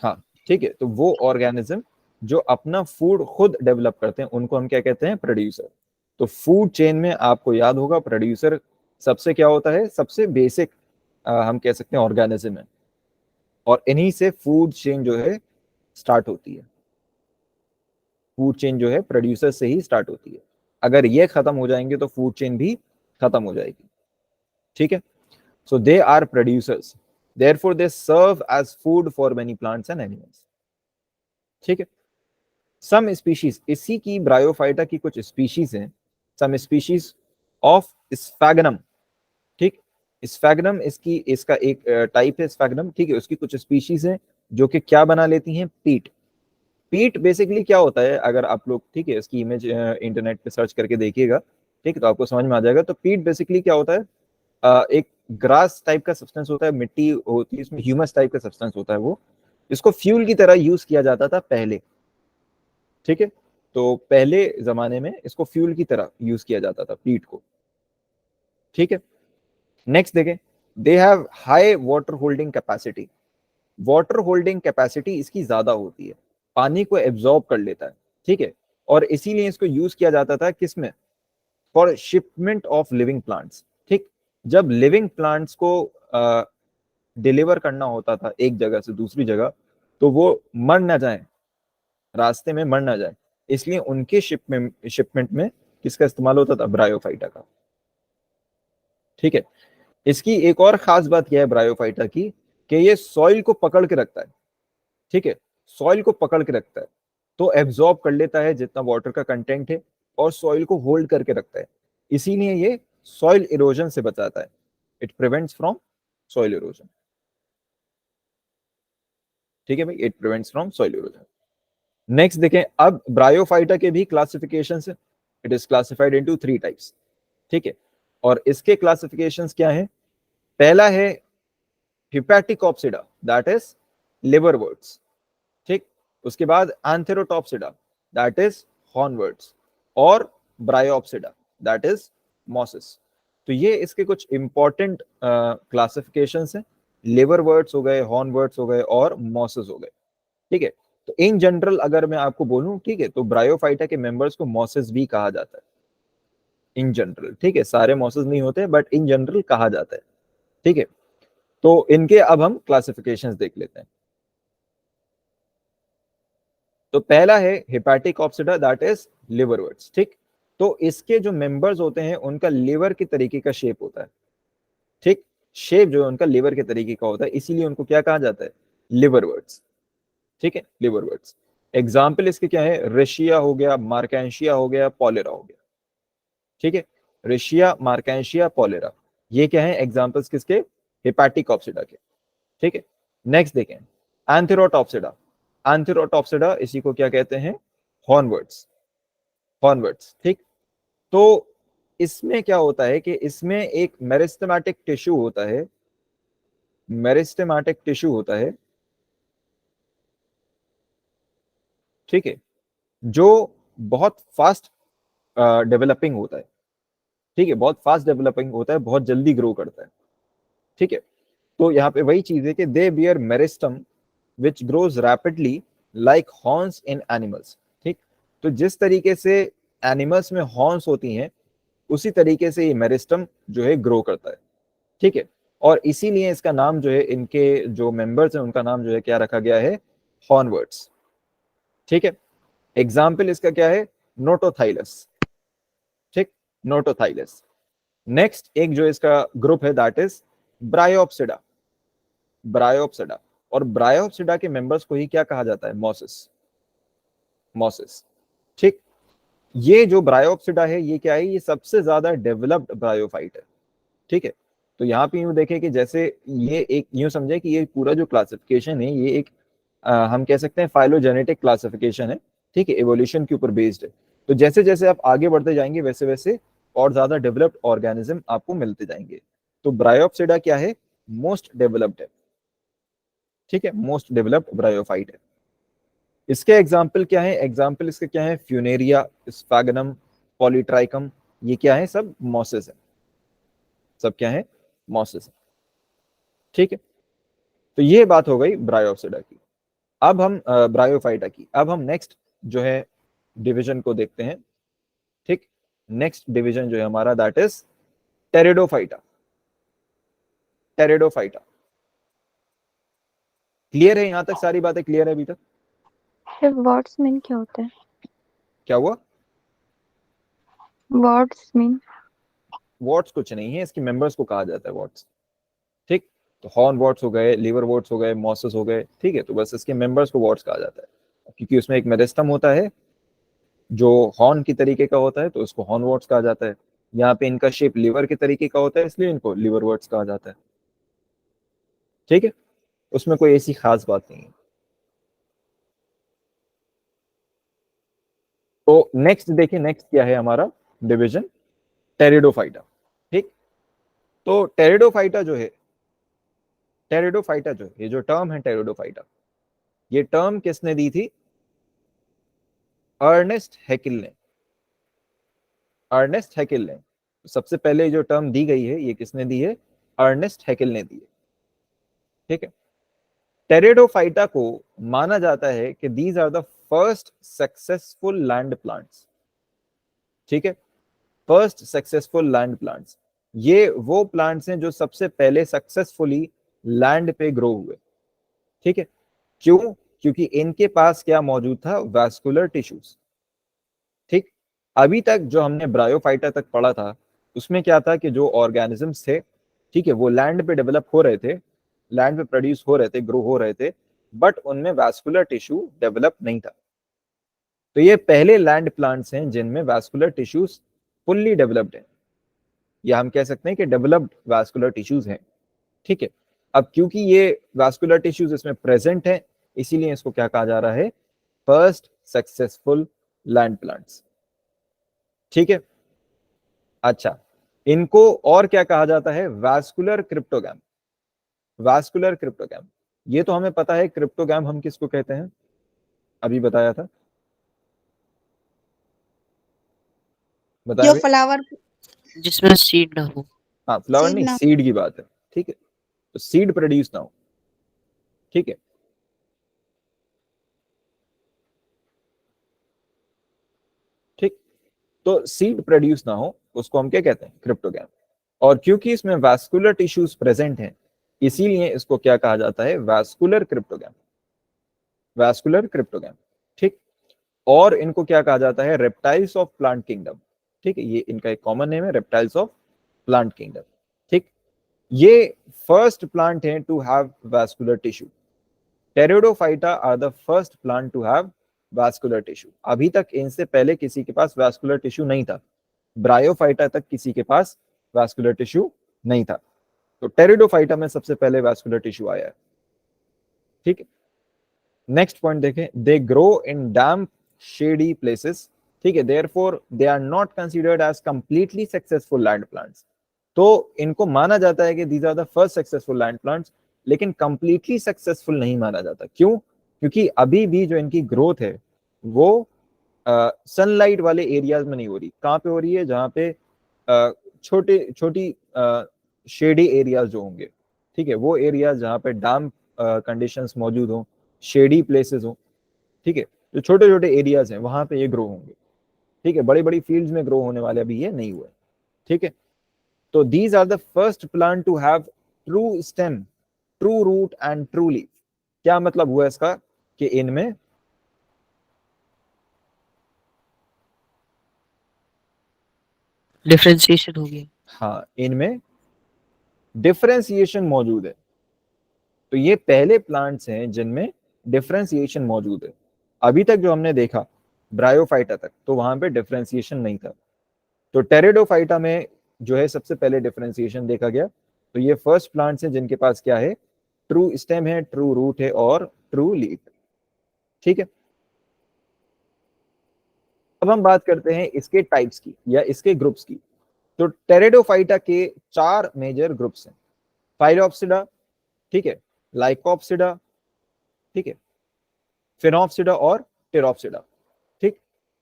[SPEAKER 1] हाँ ठीक है, तो वो ऑर्गेनिज्म जो अपना फूड खुद डेवलप करते हैं उनको हम क्या कहते हैं, प्रोड्यूसर। तो फूड चेन में आपको याद होगा प्रोड्यूसर सबसे क्या होता है, सबसे बेसिक हम कह सकते हैं ऑर्गेनिज्म है, और इन्हीं से फूड चेन जो है स्टार्ट होती है। फूड चेन जो है प्रोड्यूसर से ही स्टार्ट होती है, अगर ये खत्म हो जाएंगे तो फूड चेन भी खत्म हो जाएगी। ठीक है, so they are producers, therefore they serve as food for many plants and animals. ठीक है, सम स्पीशीज, इसी की ब्रायोफाइटा की कुछ स्पीशीज हैं, सम स्पीशीज ऑफ स्फैगनम। ठीक, स्फैगनम इसकी इसका एक टाइप है स्फैगनम। ठीक है, उसकी कुछ स्पीशीज हैं जो कि क्या बना लेती हैं, पीट। पीट बेसिकली क्या होता है, अगर आप लोग ठीक है इसकी इमेज इंटरनेट पे सर्च करके देखिएगा, ठीक है, तो आपको समझ में आ जाएगा। तो पीट बेसिकली क्या होता है, एक ग्रास टाइप का सब्सटेंस होता है, मिट्टी होती है इसमें, ह्यूमस टाइप का सब्सटेंस होता है वो, इसको फ्यूल की तरह यूज किया जाता था पहले, ठीक है। तो पहले जमाने में इसको फ्यूल की तरह यूज किया जाता था पीट को, ठीक है। नेक्स्ट देखें, they have high water holding capacity. Water holding capacity इसकी ज्यादा होती है, पानी को एब्जॉर्ब कर लेता है, ठीक है। और इसीलिए इसको यूज किया जाता था किसमें, for shipment of living plants, ठीक। जब लिविंग प्लांट्स को डिलीवर करना होता था एक जगह से दूसरी जगह, तो वो मर ना जाए, रास्ते में मर ना जाए, इसलिए उनके शिपमेंट में किसका इस्तेमाल होता था, ब्रायोफाइटा का, ठीक है। इसकी एक और खास बात यह है ब्रायोफाइटा की, कि ये सॉइल को पकड़ के रखता है, ठीक है। सॉइल को पकड़ के रखता है, तो एब्जॉर्ब कर लेता है जितना वाटर का कंटेंट है, और सॉइल को होल्ड करके रखता है, इसीलिए ये सॉइल इरोजन से बचाता है। It prevents from soil erosion, ठीक है भाई, it prevents from soil erosion. Next देखें, अब ब्रायोफाइटा के भी क्लासिफिकेशन है। It is classified into 3 types, ठीक है। और इसके क्लासिफिकेशंस क्या है, पहला है हिपैटिकॉप्सिडा, दैट इज लिवरवर्ट्स, ठीक। उसके बाद एंथेरोटॉप्सिडा, दैट इज हॉर्नवर्ट्स, और ब्रायोप्सिडा, दैट इज मॉसिस। तो ये इसके कुछ इंपॉर्टेंट क्लासिफिकेशंस हैं, लिवरवर्ट्स हो गए, हॉर्नवर्ट्स हो गए, और मॉसिस हो गए, ठीक है। तो इन जनरल अगर मैं आपको बोलूं, ठीक है, तो ब्रायोफाइटा के मेंबर्स को मॉसिस भी कहा जाता है इन जनरल, ठीक है। सारे मॉसिस नहीं होते, बट इन जनरल कहा जाता है, ठीक है। तो इनके अब हम क्लासिफिकेशंस देख लेते हैं। तो पहला है हिपैटिक ऑप्सिडा, दैट इज लिवरवर्ट्स, ठीक। तो इसके जो मेंबर्स होते हैं उनका लिवर के तरीके का शेप होता है, ठीक। शेप जो है उनका लिवर के तरीके का होता है, इसीलिए उनको क्या कहा जाता है, लिवरवर्ट्स, ठीक है, लिवरवर्ट्स। एग्जाम्पल इसके क्या है, रेशिया हो गया, मार्केंशिया हो गया, पॉलेरा हो गया, ठीक है। रेशिया, मार्केंशिया, पॉलेरा, ये क्या है एग्जाम्पल्स किसके, हिपैटिक ऑप्सिडा के, ठीक है। नेक्स्ट देखें, एंथेरोटॉप्सिडा। एंथेरोटॉप्सिडा इसी को क्या कहते हैं, हॉर्नवर्ट्स, हॉर्नवर्ट्स, ठीक। तो इसमें क्या होता है कि इसमें एक मेरिस्टेमेटिक टिश्यू होता है, मेरिस्टेमेटिक टिश्यू होता है, ठीक है, जो बहुत फास्ट डेवलपिंग होता है, ठीक है, बहुत फास्ट डेवलपिंग होता है, बहुत जल्दी ग्रो करता है, ठीक है। तो यहाँ पे वही चीज है कि दे beer meristem which grows rapidly like horns in animals, ठीक। तो जिस तरीके से एनिमल्स में हॉर्न्स होती हैं, उसी तरीके से ये मेरिस्टम जो है ग्रो करता है, ठीक है। और इसीलिए इसका नाम जो है, इनके जो मेंबर्स हैं उनका नाम जो है क्या रखा गया है, हॉर्नवर्ट्स, ठीक है। एग्जाम्पल इसका क्या है, नोटोथाइलस, ठीक, नोटोथाइलस। नेक्स्ट एक जो इसका ग्रुप है, दैट इज ब्रायोप्सिडा, ब्रायोप्सिडा। और ब्रायोप्सिडा के मेंबर्स को ही क्या कहा जाता है, मॉसिस, मॉसिस, ठीक। ये जो ब्रायोप्सिडा है ये क्या है, ये सबसे ज्यादा डेवलप्ड ब्रायोफाइट है, ठीक है। तो यहाँ पे यूं देखें कि जैसे ये एक, यूं समझे कि ये पूरा जो क्लासिफिकेशन है ये एक हम कह सकते हैं फाइलोजेनेटिक क्लासिफिकेशन है, ठीक है, एवोल्यूशन के ऊपर बेस्ड है। तो जैसे जैसे आप आगे बढ़ते जाएंगे वैसे वैसे और ज्यादा डेवलप्ड ऑर्गेनिज्म आपको मिलते जाएंगे। तो ब्रायोप्सिडा क्या है, मोस्ट डेवलप्ड है, ठीक है, मोस्ट डेवलप्ड ब्रायोफाइट है। इसके एग्जाम्पल क्या है, एग्जाम्पल इसके क्या है, फ्यूनेरिया, स्पैगनम, पॉलीट्राइकम, ये क्या है, सब मॉसेस है, सब क्या है, मॉसेस है, ठीक है। तो ये बात हो गई ब्रायोप्सिडा की। अब हम ब्रायोफाइटा की, अब हम नेक्स्ट जो है डिवीजन को देखते हैं, ठीक। नेक्स्ट डिवीजन जो है हमारा, that is pteridophyta, pteridophyta. Clear है, यहां तक सारी बातें क्लियर है अभी तक,
[SPEAKER 2] फिर वर्ड्स मीन क्या होता है?
[SPEAKER 1] क्या हुआ,
[SPEAKER 2] वर्ड्स मीन?
[SPEAKER 1] वॉट्स कुछ नहीं है, इसके मेंबर्स को कहा जाता है वॉट्स, ठीक। तो हॉर्न वॉट्स हो गए, लीवर वॉट्स हो गए, मॉसेस हो गए, ठीक है। तो बस इसके मेंबर्स को वॉट्स कहा जाता है, क्योंकि उसमें एक मेरिस्टम होता है जो हॉर्न की तरीके का होता है, तो उसको हॉर्न वॉट्स कहा जाता है। यहाँ पे इनका शेप लीवर के तरीके का होता है, इसलिए इनको लीवर वॉट्स कहा जाता है, ठीक है। उसमें कोई ऐसी खास बात नहीं है। तो नेक्स्ट देखिए, नेक्स्ट क्या है हमारा डिवीजन, टेरिडोफाइटा, ठीक। तो टेरिडोफाइटा जो है, टेरिडोफाइटा जो है, ये जो टर्म है टेरिडोफाइटा, ये टर्म किसने दी थी? अर्नेस्ट हैकेल ने। अर्नेस्ट हैकेल ने सबसे पहले जो टर्म दी गई है ये किसने दी है? अर्नेस्ट हैकेल ने दी है। ठीक है। टेरिडोफाइटा को माना जाता है कि these are the first successful land plants. ठीक है, फर्स्ट सक्सेसफुल लैंड प्लांट्स। ये वो प्लांट्स हैं जो सबसे पहले सक्सेसफुली लैंड पे ग्रो हुए। ठीक है, क्यों? क्योंकि इनके पास क्या मौजूद था? Vascular tissues. ठीक, अभी तक जो हमने ब्रायोफाइटा तक पढ़ा था उसमें क्या था कि जो ऑर्गेनिजम्स थे, ठीक है, वो लैंड पे डेवलप हो रहे थे, लैंड पे प्रोड्यूस हो रहे थे, ग्रो हो रहे थे, बट उनमें वैस्कुलर टिश्यू डेवलप नहीं था। तो ये पहले लैंड प्लांट्स हैं जिनमें वैस्कुलर टिश्यूज फुल्ली डेवलप्ड है, या हम कह सकते हैं कि डेवलप्ड वैस्कुलर टिश्यूज हैं। ठीक है, अब क्योंकि ये वैस्कुलर टिश्यूज इसमें प्रेजेंट है, इसीलिए इसको क्या कहा जा रहा है? First successful land plants. ठीक है, अच्छा, इनको और क्या कहा जाता है? Vascular cryptogam. वैस्कुलर क्रिप्टोगैम, ये तो हमें पता है। क्रिप्टोगैम हम किसको कहते हैं? अभी बताया था, बताया
[SPEAKER 4] जो
[SPEAKER 1] अभी?
[SPEAKER 4] फ्लावर
[SPEAKER 3] जिसमें सीड ना हो।
[SPEAKER 1] हाँ, फ्लावर
[SPEAKER 4] सीड
[SPEAKER 1] नहीं,
[SPEAKER 4] ना
[SPEAKER 1] सीड की बात है। ठीक है, तो सीड प्रोड्यूस ना हो। ठीक है, ठीक, तो सीड प्रोड्यूस ना हो उसको हम क्या कहते हैं? क्रिप्टोगैम। और क्योंकि इसमें वैस्कुलर टिश्यूज प्रेजेंट हैं, इसीलिए इसको क्या कहा जाता है? Vascular cryptogam. Vascular cryptogam. ठीक, और इनको क्या कहा जाता है? Reptiles of plant kingdom. ठीक है, ये इनका एक कॉमन नेम है, रेप्टाइल्स ऑफ प्लांट किंगडम। ठीक, ये फर्स्ट प्लांट है to have vascular tissue. Pteridophyta are the first plant to have vascular tissue. अभी तक इनसे पहले किसी के पास वैस्कुलर टिश्यू नहीं था। ब्रायोफाइटा तक किसी के पास वैस्कुलर टिश्यू नहीं था, तो टेरिडोफाइटा में सबसे पहले वैस्कुलर टिश्यू आया है। ठीक है, नेक्स्ट पॉइंट देखें, they grow in damp shady places. ठीक है, therefore they are not considered as completely successful land plants. तो इनको माना जाता है कि these are the first successful land plants, लेकिन कंप्लीटली सक्सेसफुल नहीं माना जाता। क्यों? क्योंकि अभी भी जो इनकी ग्रोथ है वो सनलाइट वाले एरियाज में नहीं हो रही। कहाँ पे हो रही है? जहाँ पे छोटे छोटी शेडी एरियाज जो होंगे, ठीक है, वो एरियाज जहाँ पे डैम्प कंडीशंस मौजूद हों, शेडी प्लेसेस हो, ठीक है, जो छोटे छोटे एरियाज हैं वहां पे ये ग्रो होंगे। ठीक है, बड़ी बड़ी फील्ड्स में ग्रो होने वाले अभी ये नहीं हुए। ठीक है, तो these are the first plant to have true stem, true root and true leaf. क्या मतलब हुआ इसका? कि इनमें
[SPEAKER 3] डिफरेंशिएशन हो गया।
[SPEAKER 1] हाँ, इनमें डिफरेंशिएशन मौजूद है। तो ये पहले प्लांट्स हैं जिनमें डिफरेंशिएशन मौजूद है। अभी तक जो हमने देखा ब्रायोफाइटा तक, तो वहां पे डिफरेंशिएशन नहीं था। तो टेरिडोफाइटा में जो है सबसे पहले डिफरेंशिएशन देखा गया। तो ये फर्स्ट प्लांट्स हैं जिनके पास क्या है? ट्रू स्टेम है, ट्रू रूट है और ट्रू लीफ। ठीक है, अब हम बात करते हैं इसके टाइप्स की या इसके ग्रुप्स की। तो टेरिडोफाइटा के 4 मेजर ग्रुप्स हैं। फाइलोप्सिडा, ठीक है, लाइकोप्सिडा, ठीक है, फिनोप्सिडा और टेरोप्सिडा। ठीक,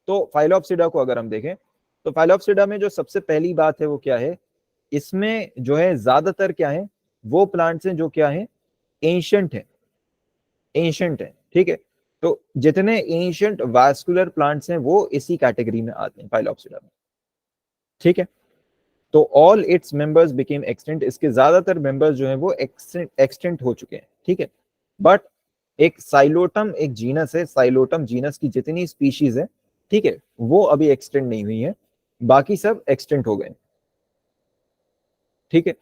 [SPEAKER 1] तो फाइलोप्सिडा को अगर हम देखें तो फाइलोप्सिडा में जो सबसे पहली बात है वो क्या है? इसमें जो है ज्यादातर क्या है? वो प्लांट्स हैं जो क्या है? एंशियंट है, एंशियंट है। ठीक है, तो जितने एंशियंट वास्कुलर प्लांट्स हैं वो इसी कैटेगरी में आते हैं फाइलोप्सिडा में। ठीक है, तो all its members became extinct. इसके ज्यादातर मेंबर्स जो हैं वो एक्सटिंक्ट हो चुके हैं। ठीक है, बट एक साइलोटम एक जीनस है, साइलोटम जीनस की जितनी स्पीशीज है, ठीक है, वो अभी एक्सटेंड नहीं हुई है, बाकी सब एक्सटेंट हो गए। ठीक है,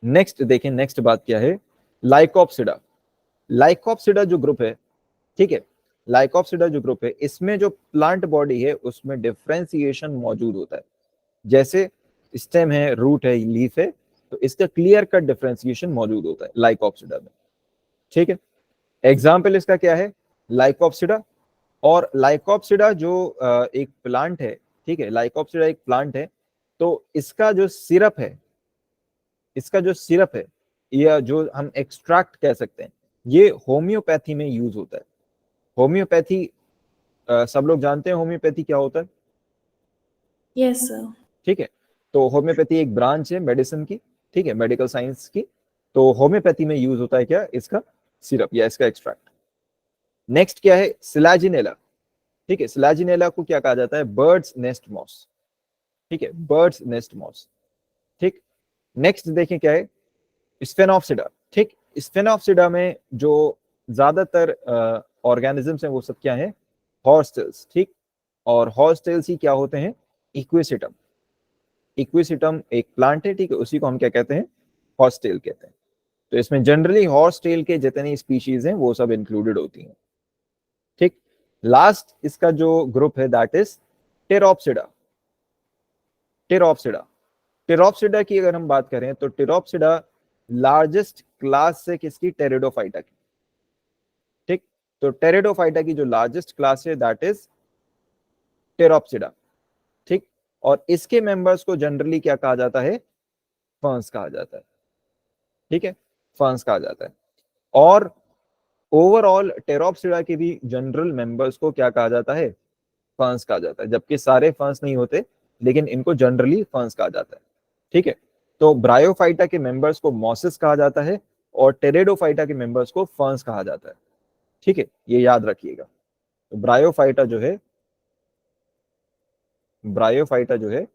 [SPEAKER 1] नेक्स्ट देखें, नेक्स्ट बात क्या है? लाइकोप्सिडा। लाइकोप्सिडा जो ग्रुप है, ठीक है, लाइकोप्सिडा जो ग्रुप है, इसमें जो प्लांट बॉडी है उसमें डिफरेंशिएशन मौजूद होता है। जैसे स्टेम है, रूट है, लीफ है, तो इसका क्लियर कट डिफरेंशिएशन मौजूद होता है लाइकोप्सिडा में। ठीक है, एग्जाम्पल इसका क्या है? लाइकोप्सिडा। और लाइकोप्सिडा जो एक प्लांट है, ठीक है, लाइकोप्सिडा एक प्लांट है, तो इसका जो सिरप है, इसका जो सिरप है या जो हम एक्सट्रैक्ट कह सकते हैं, ये होम्योपैथी में यूज होता है। होम्योपैथी सब लोग जानते हैं होम्योपैथी क्या होता है?
[SPEAKER 4] Yes, sir.
[SPEAKER 1] ठीक है, तो होम्योपैथी एक ब्रांच है मेडिसिन की, ठीक है, मेडिकल साइंस की। तो होम्योपैथी में यूज होता है क्या? इसका सिरप या इसका एक्सट्रैक्ट। नेक्स्ट क्या है? सिलाजिनेला। ठीक है, सिलाजिनेला को क्या कहा जाता है? Birds nest moss. ठीक है, बर्ड्स नेस्ट मॉस। ठीक, नेक्स्ट देखें क्या है? स्फेनॉप्सिडा। ठीक, स्फेनॉप्सिडा में जो ज्यादातर ऑर्गेनिजम्स हैं वो सब क्या है? हॉर्सटेल्स। ठीक, और हॉर्सटेल्स ही क्या होते हैं? इक्विसिटम। इक्विसिटम एक प्लांट है, ठीक है, उसी को हम क्या कहते हैं? हॉर्सटेल कहते हैं। तो इसमें जनरली हॉर्सटेल के जितनी स्पीशीज हैं वो सब इंक्लूडेड होती हैं। ठीक, लास्ट इसका जो ग्रुप है that is Pteropsida. Pteropsida, Pteropsida की अगर हम बात करें तो टेरोप्सिडा लार्जेस्ट क्लास है किसकी? टेरिडोफाइटा की। ठीक, तो टेरिडोफाइटा की जो लार्जेस्ट क्लास है दैट इज टेरोप्सिडा। ठीक, और इसके मेंबर्स को जनरली क्या कहा जाता है? फर्न्स कहा जाता है। ठीक है, फर्न्स कहा जाता है। और ओवरऑल टेरोप्सिडा के भी जनरल मेंबर्स को क्या कहा जाता है? फर्न्स कहा जाता है, जबकि सारे फर्न्स नहीं होते, लेकिन इनको जनरली फर्न्स कहा जाता है। ठीक है, तो ब्रायोफाइटा के मेंबर्स को मॉसिस कहा जाता है और टेरेडोफाइटा के मेंबर्स को फर्न्स कहा जाता है। ठीक है, ये याद रखिएगा। तो ब्रायोफाइटा जो है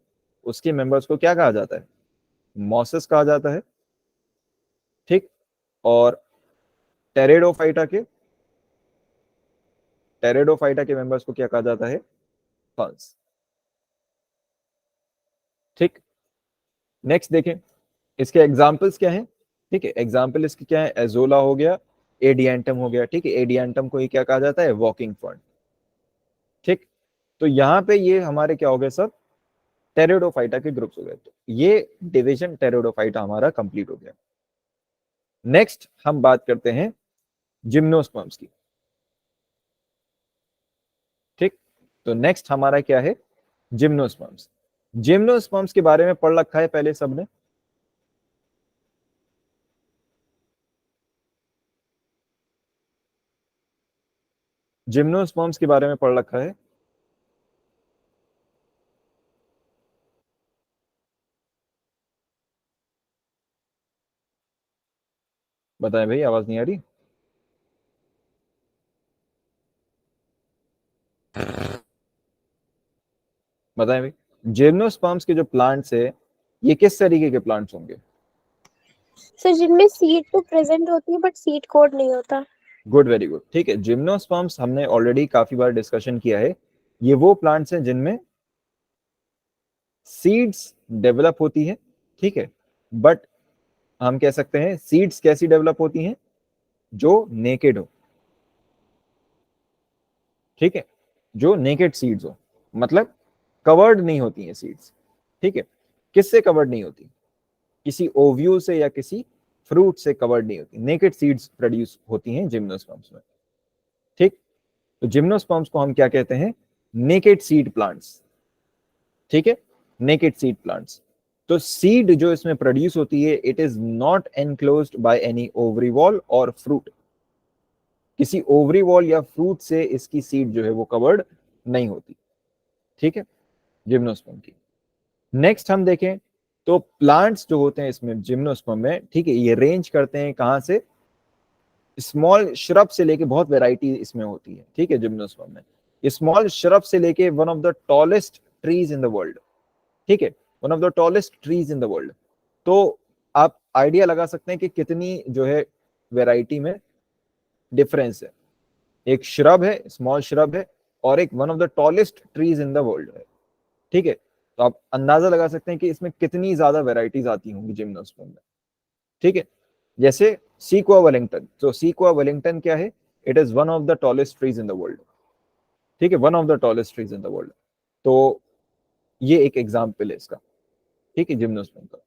[SPEAKER 1] उसके मेंबर्स को क्या कहा जाता है? मॉसिस कहा जाता है। ठीक, और टेरेडोफाइटा के मेंबर्स को क्या कहा जाता है? फर्न्स। ठीक, नेक्स्ट देखें, इसके एग्जाम्पल्स क्या हैं? ठीक है, एग्जाम्पल इसके क्या है? एजोला हो गया, एडियंटम हो गया। ठीक है, एडियंटम को ही क्या कहा जाता है? Walking fern. ठीक, तो यहाँ पे ये हमारे क्या हो गए सब? टेरिडोफाइटा के ग्रुप्स हो गए। तो ये डिवीजन टेरिडोफाइटा हमारा कंप्लीट हो गया। नेक्स्ट हम बात करते हैं जिम्नोस्पर्म्स की। ठीक, तो नेक्स्ट हमारा क्या है? जिम्नोस्पर्म्स। जिम्नोस्पर्म्स के बारे में पढ़ रखा है पहले सबने? जिम्नोस्पर्म्स के बारे में पढ़ रखा है? बताएं भाई, आवाज नहीं आ रही? बताएं भाई, जिम्नोस्पर्म्स के जो प्लांट्स है ये किस तरीके के प्लांट्स होंगे?
[SPEAKER 2] सर जिनमें सीड तो प्रेजेंट होती है बट सीड कोड नहीं होता।
[SPEAKER 1] Good, very good. ठीक है, जिम्नोस्पर्म्स हमने ऑलरेडी काफी बार डिस्कशन किया है। ये वो प्लांट्स हैं जिनमें सीड्स डेवलप होती है। ठीक है, बट हम कह सकते हैं सीड्स कैसी डेवलप होती हैं? जो नेकेड हो। ठीक है, जो नेकेड सीड्स हो, मतलब कवर्ड नहीं होती हैं सीड्स। ठीक है, किससे कवर्ड नहीं होती? किसी ओव्यूल से या किसी फ्रूट से कवर्ड नहीं होती। नेकेड सीड्स प्रोड्यूस होती हैं जिम्नोस्पर्म्स में। ठीक, तो जिम्नोस्पर्म्स को हम क्या कहते हैं? Naked seed plants. ठीक है, नेकेड सीड प्लांट्स। तो सीड जो इसमें प्रोड्यूस होती है it is not enclosed by any ovary wall और फ्रूट। किसी ओवरी वॉल या फ्रूट से इसकी सीड जो है वो कवर्ड नहीं होती। ठीक है, जिम्नोस्पर्म की। नेक्स्ट हम देखें तो प्लांट्स जो होते हैं इसमें जिम्नोस्पर्म में, ठीक है, ये रेंज करते हैं कहां से? स्मॉल श्रब से लेके बहुत वैरायटी इसमें होती है। ठीक है, जिम्नोस्पर्म में स्मॉल श्रब से लेके one of the tallest trees in the world. ठीक है, one of the tallest trees in the world. तो आप आइडिया लगा सकते हैं कि कितनी जो है वैरायटी में डिफरेंस है। एक श्रब है, स्मॉल श्रब है, और एक one of the tallest trees in the world है। ठीक है, तो आप अंदाजा लगा सकते हैं कि इसमें कितनी ज्यादा वैरायटीज आती होंगी जिम्नोस्पर्म में। ठीक है, जैसे सीक्वा वेलिंगटन। तो सीक्वा वेलिंगटन क्या है? It is one of the tallest trees in the world. ठीक है, one of the tallest trees in the world. तो ये एक एग्जाम्पल है इसका। ठीक है, जिम्नोस्पर्म का।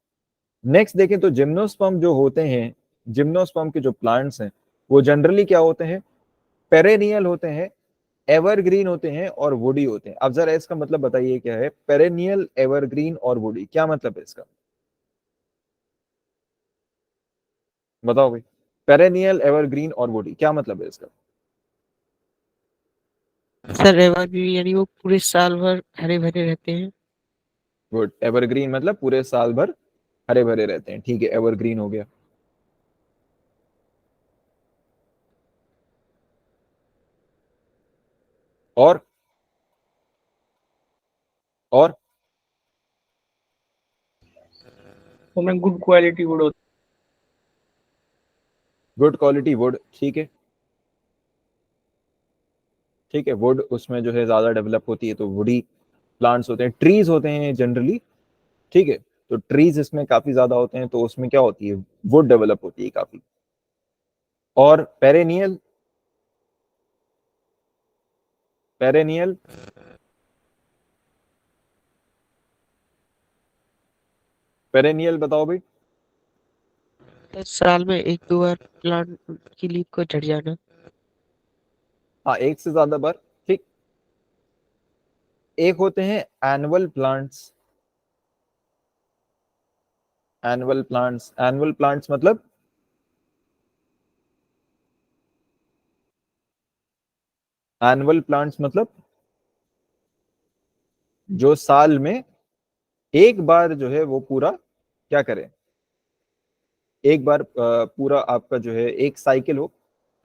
[SPEAKER 1] नेक्स्ट देखें तो जिम्नोस्पर्म जो होते हैं, जिम्नोस्पर्म के जो प्लांट्स हैं वो जनरली क्या होते हैं? पेरेनियल होते हैं, एवरग्रीन होते हैं और वुडी होते हैं। अब जरा इसका मतलब बताइए क्या है? पेरेनियल, एवरग्रीन और वुडी, क्या मतलब है इसका? बताओ भाई। पेरेनियल, एवरग्रीन और वुडी, क्या मतलब है इसका?
[SPEAKER 3] सर एवरग्रीन यानी वो पूरे साल भर हरे भरे रहते हैं।
[SPEAKER 1] गुड, एवरग्रीन मतलब पूरे साल भर हरे भरे रहते हैं, ठीक है, एवरग्रीन हो गया। और और
[SPEAKER 5] उसमें गुड क्वालिटी वुड होती
[SPEAKER 1] गुड क्वालिटी वुड, ठीक है, ठीक है, वुड उसमें जो है ज्यादा डेवलप होती है, तो वुडी प्लांट्स होते हैं, ट्रीज होते हैं जनरली, ठीक है, तो ट्रीज इसमें काफी ज्यादा होते हैं, तो उसमें क्या होती है, वुड डेवलप होती है काफी। और पेरेनियल, पेरेनियल पेरेनियल बताओ भाई।
[SPEAKER 3] सर साल में एक दो बार प्लांट की लीफ को झड़ जाना।
[SPEAKER 1] हाँ, एक से ज्यादा बार, ठीक। एक होते हैं annual plants, annual plants, annual plants मतलब एनुअल प्लांट्स मतलब जो साल में एक बार जो है वो पूरा क्या करें, एक बार पूरा आपका जो है एक साइकिल हो,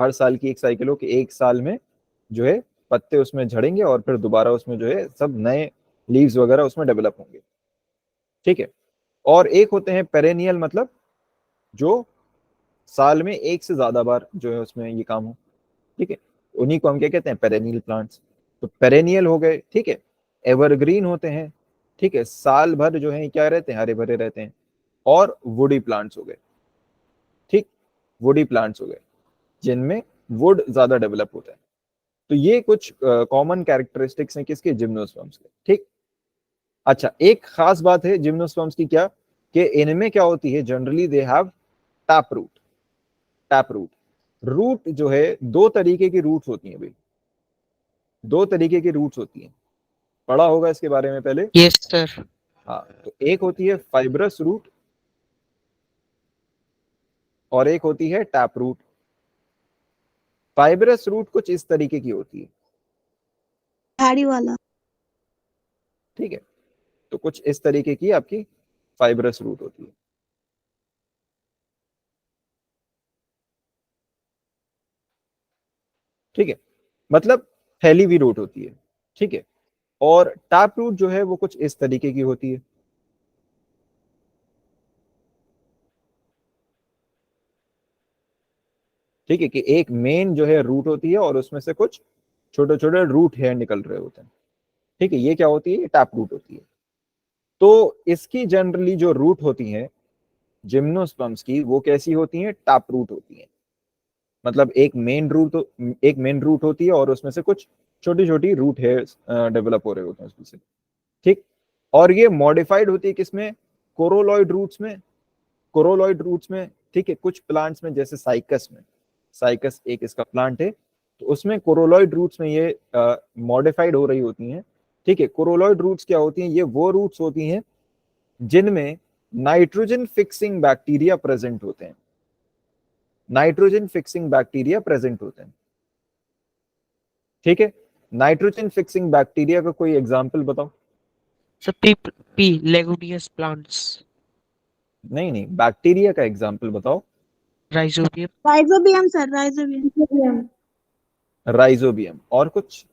[SPEAKER 1] हर साल की एक साइकिल हो कि एक साल में जो है पत्ते उसमें झड़ेंगे और फिर दोबारा उसमें जो है सब नए लीव्स वगैरह उसमें डेवलप होंगे, ठीक है। और एक होते हैं पेरेनियल मतलब जो साल में एक से ज्यादा बार जो है उसमें ये काम हो, ठीक है, उन्हीं को हम क्या कहते हैं, पेरेनियल प्लांट्स। तो पेरेनियल हो गए, ठीक है, एवरग्रीन होते हैं, ठीक है, साल भर जो है क्या रहते हैं, हरे भरे रहते हैं। और वुडी प्लांट्स हो गए, ठीक, वुडी प्लांट्स हो गए जिनमें वुड ज्यादा डेवलप होता है। तो ये कुछ कॉमन कैरेक्टरिस्टिक्स हैं किसके, जिम्नोस्पर्म्स के, ठीक। अच्छा, एक खास बात है जिम्नोस्पर्म्स की, क्या कि इनमें क्या होती है, generally they have tap root, tap root, root जो है दो तरीके की रूट्स होती हैं भाई, दो तरीके की रूट्स होती हैं, पढ़ा होगा इसके बारे में पहले।
[SPEAKER 3] Yes sir.
[SPEAKER 1] हाँ, तो एक होती है फाइब्रस रूट और एक होती है टैप रूट। फाइब्रस रूट कुछ इस तरीके की होती है,
[SPEAKER 2] झाड़ी वाला।
[SPEAKER 1] ठीक है, तो कुछ इस तरीके की आपकी फाइब्रस रूट होती है, ठीक है, मतलब फैली हुई रूट होती है, ठीक है। और टैप रूट जो है वो कुछ इस तरीके की होती है, ठीक है, कि एक मेन जो है रूट होती है और उसमें से कुछ छोटे छोटे रूट हेयर निकल रहे होते हैं, ठीक है, ये क्या होती है, टैप रूट होती है। तो इसकी जनरली जो रूट होती है जिम्नोस्पर्म्स की, वो कैसी होती हैं, टैप रूट होती हैं, मतलब एक मेन रूट होती है और उसमें से कुछ छोटी छोटी रूट हेयर्स डेवलप हो रहे होते हैं उसमें से, ठीक। और ये मॉडिफाइड होती है किसमें, कोरोलॉइड रूट्स में, कोरोलॉइड रूट्स में, ठीक है, कुछ प्लांट्स में जैसे साइकस में, साइकस एक इसका प्लांट है, तो उसमें कोरोलॉइड रूट्स में ये मॉडिफाइड हो रही होती हैं, ठीक है। कोरोलॉइड रूट्स क्या होती हैं, ये वो रूट्स होती हैं जिनमें नाइट्रोजन फिक्सिंग बैक्टीरिया प्रेजेंट होते हैं, नाइट्रोजन फिक्सिंग बैक्टीरिया प्रेजेंट होते हैं, ठीक है। नाइट्रोजन फिक्सिंग बैक्टीरिया का कोई एग्जांपल बताओ।
[SPEAKER 3] Sir P P leguminous plants.
[SPEAKER 1] नहीं नहीं, बैक्टीरिया का एग्जांपल बताओ।
[SPEAKER 3] Rhizobium.
[SPEAKER 2] Rhizobium sir, rhizobium.
[SPEAKER 1] Rhizobium, और कुछ?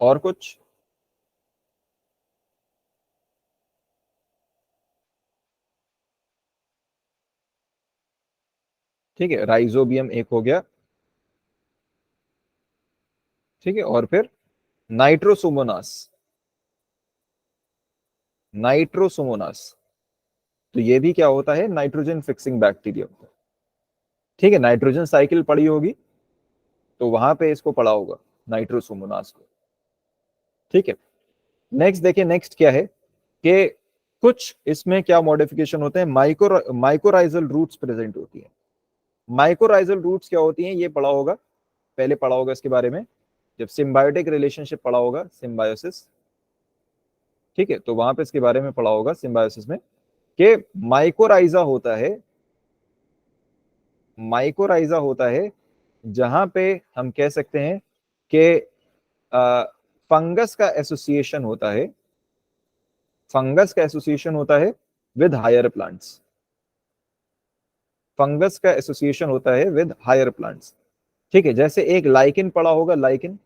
[SPEAKER 1] और कुछ? ठीक है, राइजोबियम एक हो गया, ठीक है, और फिर नाइट्रोसोमोनास, नाइट्रोसोमोनास, तो ये भी क्या होता है, नाइट्रोजन फिक्सिंग बैक्टीरिया होता है, ठीक है, नाइट्रोजन साइकिल पढ़ी होगी तो वहां पे इसको पढ़ा होगा, नाइट्रोसोमोनास को, ठीक है। नेक्स्ट देखिए, नेक्स्ट क्या है कि कुछ इसमें क्या मॉडिफिकेशन होते हैं, माइकोराइजल रूट्स प्रेजेंट होती है। माइकोराइजल रूट्स क्या होती हैं, ये पढ़ा होगा, पहले पढ़ा होगा इसके बारे में जब सिम्बायोटिक रिलेशनशिप पढ़ा होगा, सिम्बायोसिस, ठीक है, तो वहां पे इसके बारे में पढ़ा होगा सिम्बायोसिस में कि माइकोराइजा होता है जहां पे हम कह सकते हैं कि फंगस का एसोसिएशन होता है विद हायर प्लांट्स। फंगस का एसोसिएशन होता है विद हायर प्लांट्स। ठीक है, जैसे एक लाइकिन पड़ा होगा, लाइकिन।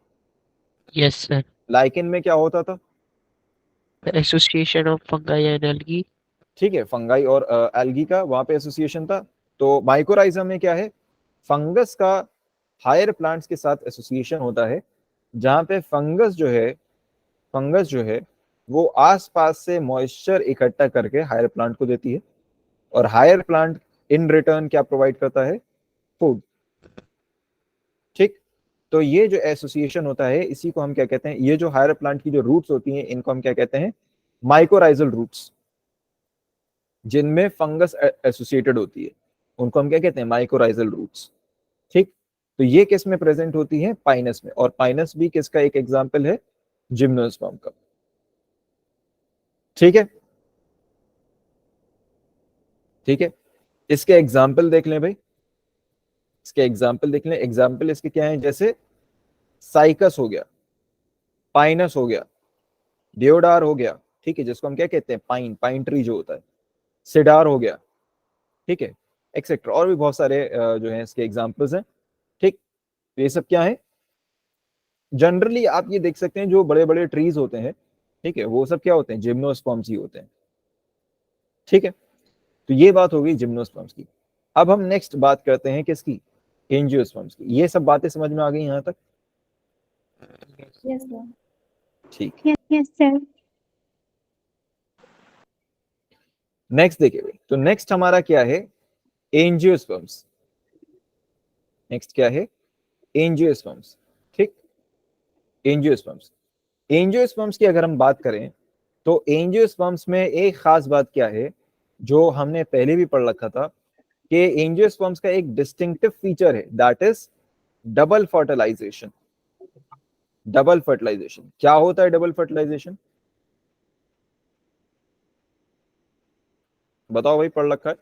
[SPEAKER 3] Yes sir.
[SPEAKER 1] लाइकिन में क्या होता था?
[SPEAKER 3] Association of fungi and algae.
[SPEAKER 1] ठीक है, फंगाई और एल्गी का वहां पे एसोसिएशन था। तो माइकोराइजा में क्या है? फंगस का हायर प्लांट्स के साथ एसोसिएशन होता है, जहां पे फंगस जो है वो आसपास से मॉइस्चर इकट्ठा करके हायर प्लांट को देती है, और हायर प्लांट इन रिटर्न क्या प्रोवाइड करता है? फूड। ठीक, तो ये जो एसोसिएशन होता है इसी को हम क्या कहते हैं? ये जो हायर प्लांट की जो रूट्स होती हैं इनको हम क्या कहते हैं? Mycorrhizal roots. जिनमें फंगस एसोसिएटेड होती है उनको हम क्या कहते हैं? Mycorrhizal roots. ठीक, तो ये किस में प्रेजेंट होती है? पाइनस में। और पाइनस भी किसका एक एग्जाम्पल है? जिम्नोस्पर्म का। ठीक है, ठीक है, इसके एग्जाम्पल देख लें भाई, इसके एग्जाम्पल देख लें। एग्जाम्पल इसके क्या है? जैसे साइकस हो गया, पाइनस हो गया, देवदार हो गया, ठीक है, जिसको हम क्या कहते हैं? पाइन ट्री जो होता है। सिडार हो गया, ठीक है, एक्सेट्रा, और भी बहुत सारे जो है इसके एग्जाम्पल्स हैं। ठीक, तो ये सब क्या है? जनरली आप ये देख सकते हैं जो बड़े बड़े ट्रीज होते हैं, ठीक है, वो सब क्या होते हैं? जिम्नोस्पर्म्स ही होते हैं। ठीक है, तो ये बात हो गई जिम्नोस्पर्म्स की। अब हम नेक्स्ट बात करते हैं किसकी? एंजियोस्पर्म्स की। ये सब बातें समझ में आ गई यहाँ तक?
[SPEAKER 4] Yes, sir.
[SPEAKER 1] ठीक,
[SPEAKER 2] Yes, sir.
[SPEAKER 1] नेक्स्ट देखिए भाई, तो नेक्स्ट हमारा क्या है? एंजियोस्पर्म्स। नेक्स्ट क्या है? एंजियोस्पर्म्स। ठीक, एंजियोस्पर्म्स की अगर हम बात करें तो एंजियोस्पर्म्स में एक खास बात क्या है जो हमने पहले भी पढ़ रखा था, कि एंजियोस्पर्म्स का एक डिस्टिंक्टिव फीचर है, that is double fertilization. Double fertilization क्या होता है? डबल फर्टिलाइजेशन बताओ भाई, पढ़ रखा है?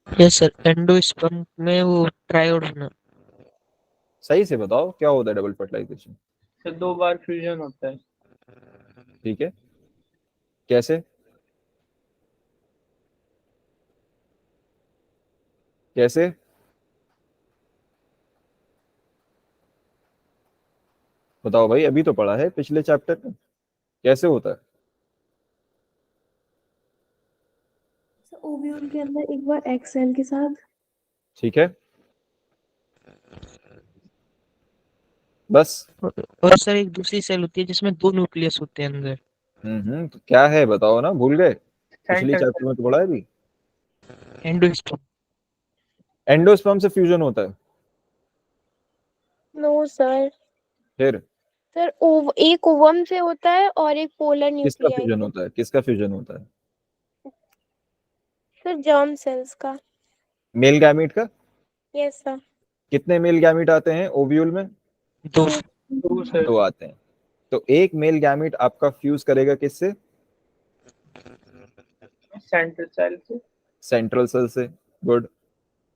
[SPEAKER 3] यस सर, एंडोस्पर्म में वो ट्रायोड होना।
[SPEAKER 1] सही से बताओ क्या होता है डबल फर्टिलाइजेशन?
[SPEAKER 5] तो 2 बार फ्यूजन होता है।
[SPEAKER 1] ठीक है, कैसे? कैसे? बताओ भाई, अभी तो पढ़ा है पिछले चैप्टर में, कैसे होता है?
[SPEAKER 4] So, ओव्यूल के अंदर एक बार एक्स सेल के साथ।
[SPEAKER 1] ठीक है, बस।
[SPEAKER 3] और सर एक दूसरी सेल होती है जिसमें 2 न्यूक्लियस होते हैं अंदर।
[SPEAKER 1] तो क्या है बताओ ना, भूल गए? पिछली
[SPEAKER 5] सेंटर
[SPEAKER 1] चैप्टर में तो पढ़ा है अभी।
[SPEAKER 3] एंडोस्पर्म।
[SPEAKER 1] एंडोस्पर्म से फ्यूजन होता है।
[SPEAKER 2] No, sir.
[SPEAKER 1] फिर
[SPEAKER 2] सर एक ओवम से होता है और एक पोलर
[SPEAKER 1] किसका
[SPEAKER 2] न्यूक्लियाई
[SPEAKER 1] फ्यूजन
[SPEAKER 2] से।
[SPEAKER 1] होता है? किसका फ्यूजन होता है?
[SPEAKER 2] सर जर्म सेल्स का।
[SPEAKER 1] मेल गैमीट का।
[SPEAKER 2] Yes sir.
[SPEAKER 1] कितने मेल गैमीट आते हैं ओव्यूल में?
[SPEAKER 3] 2।
[SPEAKER 5] 2 से
[SPEAKER 1] 2 आते हैं। तो एक मेल गैमीट आपका फ्यूज करेगा किससे?
[SPEAKER 5] सेंटर सेल से।
[SPEAKER 1] सेंट्रल सेल से। गुड।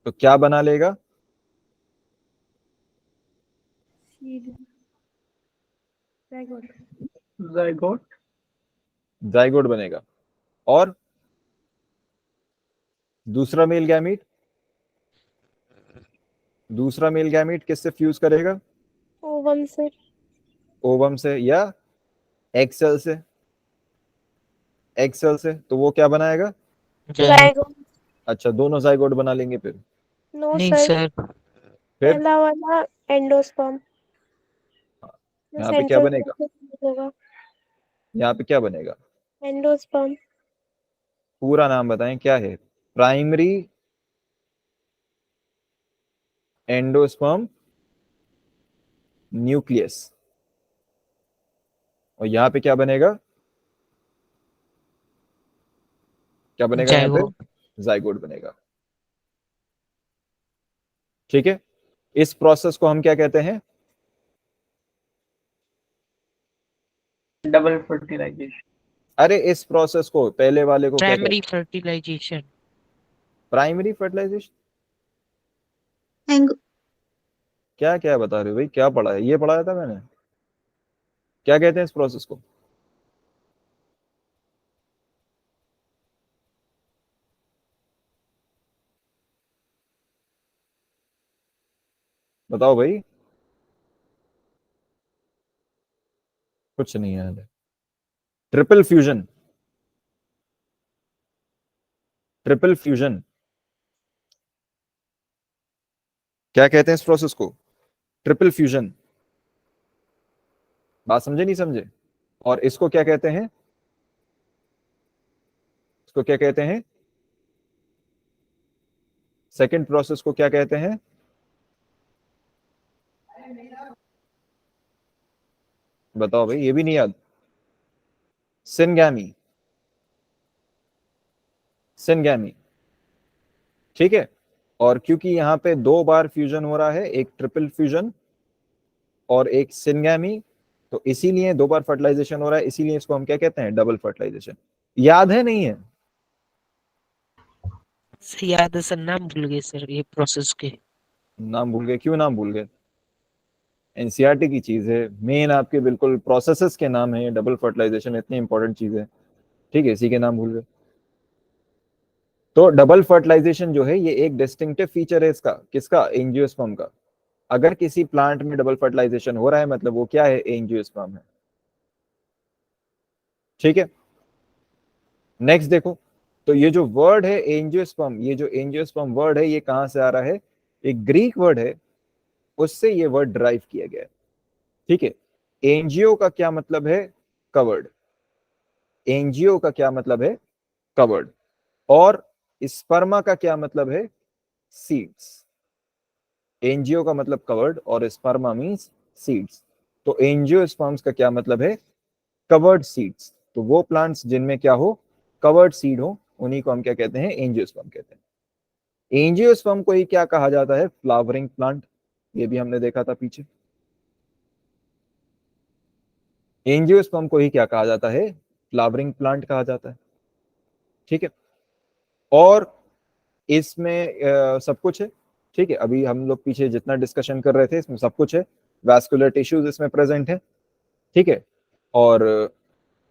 [SPEAKER 1] तो क्या बना लेगा?
[SPEAKER 4] सीड। जाइगोट।
[SPEAKER 5] जाइगोट।
[SPEAKER 1] जाइगोट बनेगा। और दूसरा मेल गैमीट किससे फ्यूज करेगा?
[SPEAKER 2] ओवम से।
[SPEAKER 1] ओवम से या एग सेल से? एग सेल से, तो वो क्या बनाएगा?
[SPEAKER 2] जाइगोट।
[SPEAKER 1] अच्छा, दोनों जाइगोट बना लेंगे फिर?
[SPEAKER 2] नो
[SPEAKER 3] नहीं
[SPEAKER 2] सर।
[SPEAKER 3] सर।
[SPEAKER 1] फिर
[SPEAKER 2] पहला वाला एंडोस्पर्म
[SPEAKER 1] यहाँ पे क्या
[SPEAKER 2] सेंट्रल
[SPEAKER 1] बनेगा?
[SPEAKER 2] होगा।
[SPEAKER 1] यहाँ पे क्या बनेगा?
[SPEAKER 2] एंडोस्पर्म।
[SPEAKER 1] पूरा नाम बताएं, क्या है? Primary endosperm nucleus. और यहाँ पे क्या बनेगा? क्या बनेगा यहाँ पे?
[SPEAKER 3] जाइगोट।
[SPEAKER 1] जाइगोट बनेगा। ठीक है, इस प्रोसेस को हम क्या कहते हैं?
[SPEAKER 5] Double fertilization.
[SPEAKER 1] अरे इस प्रोसेस को, पहले वाले को क्या कहते
[SPEAKER 3] प्राइमरी
[SPEAKER 1] हैं?
[SPEAKER 3] फर्टिलाइजेशन।
[SPEAKER 1] Primary fertilisation.
[SPEAKER 2] एंग-
[SPEAKER 1] क्या क्या बता रहे हो भाई, क्या पढ़ा है? ये पढ़ाया था मैंने। क्या कहते हैं इस प्रोसेस को? बताओ भाई। कुछ नहीं याद है। Triple fusion. Triple fusion. क्या कहते हैं इस प्रोसेस को? Triple fusion. बात समझे नहीं समझे? और इसको क्या कहते हैं? इसको क्या कहते हैं? सेकंड प्रोसेस को क्या कहते हैं? बताओ भाई, ये भी नहीं याद? सिनगैमी। सिनगैमी। ठीक है। और क्योंकि यहाँ पे दो बार फ्यूजन हो रहा है, एक ट्रिपल फ्यूजन और एक सिनगैमी, तो इसीलिए दो बार फर्टिलाइजेशन हो रहा है, इसीलिए इसको हम क्या कहते हैं? Double fertilization. याद है नहीं है?
[SPEAKER 3] सर याद है सर, नाम भूल गए सर ये प्रोसेस के।
[SPEAKER 1] नाम भूल गए? क्यों नाम भूल गए? एनसीईआरटी की चीज है, मेन आपके बिल्कुल प्रोसेसेस के नाम है। डबल फर्टिलाइजेशन इतनी इंपॉर्टेंट चीज है, ठीक है, इसी के नाम भूल गए। तो डबल फर्टिलाइजेशन जो है ये एक डिस्टिंक्टिव फीचर है इसका। किसका? एंजियोस्पर्म का। अगर किसी प्लांट में डबल फर्टिलाइजेशन हो रहा है मतलब वो क्या है? एंजियोस्पर्म है। ठीक है। नेक्स्ट देखो, तो ये जो वर्ड है एंजियोस्पर्म, ये जो एंजियोस्पर्म वर्ड है ये कहां से आ रहा है? एक ग्रीक वर्ड है, उससे ये वर्ड ड्राइव किया गया है। ठीक है। एंजियो का क्या मतलब है? कवर्ड। एंजियो का क्या मतलब है? कवर्ड। और स्पर्मा का क्या मतलब है? सीड्स। एंजियो का मतलब कवर्ड और स्पर्मा मींस सीड्स। तो एंजियोस्पर्म्स का क्या मतलब है? Covered seeds. तो वो प्लांट्स जिनमें क्या हो? कवर्ड सीड हो, उन्हीं को हम क्या कहते हैं? एंजियोस्पर्म कहते हैं। एंजियोस्पर्म को ही क्या कहा जाता है? Flowering plant. ये भी हमने देखा था पीछे। एंजियोस्पर्म को ही क्या कहा जाता है? फ्लावरिंग प्लांट कहा जाता है। ठीक है। और इसमें सब कुछ है। ठीक है, अभी हम लोग पीछे जितना डिस्कशन कर रहे थे इसमें सब कुछ है। वैस्कुलर टिश्यूज इसमें प्रेजेंट है। ठीक है। और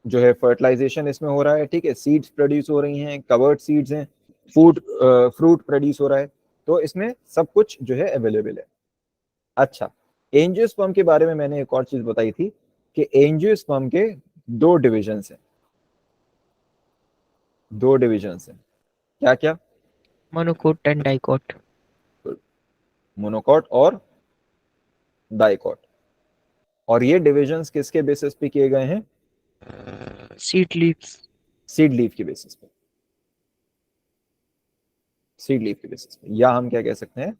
[SPEAKER 1] जो है फर्टिलाइजेशन इसमें हो रहा है। ठीक है, सीड्स प्रोड्यूस हो रही हैं, कवर्ड सीड्स हैं, फूड फ्रूट प्रोड्यूस हो रहा है। तो इसमें सब कुछ जो है अवेलेबल है। अच्छा, एंजियोस्पर्म के बारे में मैंने एक और चीज बताई थी कि एंजियोस्पर्म के दो डिविजन्स हैं। दो डिविजन्स हैं। क्या क्या?
[SPEAKER 3] Monocot and dicot.
[SPEAKER 1] मोनोकॉट और डाइकॉट। और ये डिविजन्स किसके बेसिस पे किए गए हैं?
[SPEAKER 3] Seed leaves.
[SPEAKER 1] सीड लीफ के बेसिस पे। सीड लीफ के बेसिस पे, या हम क्या कह सकते हैं?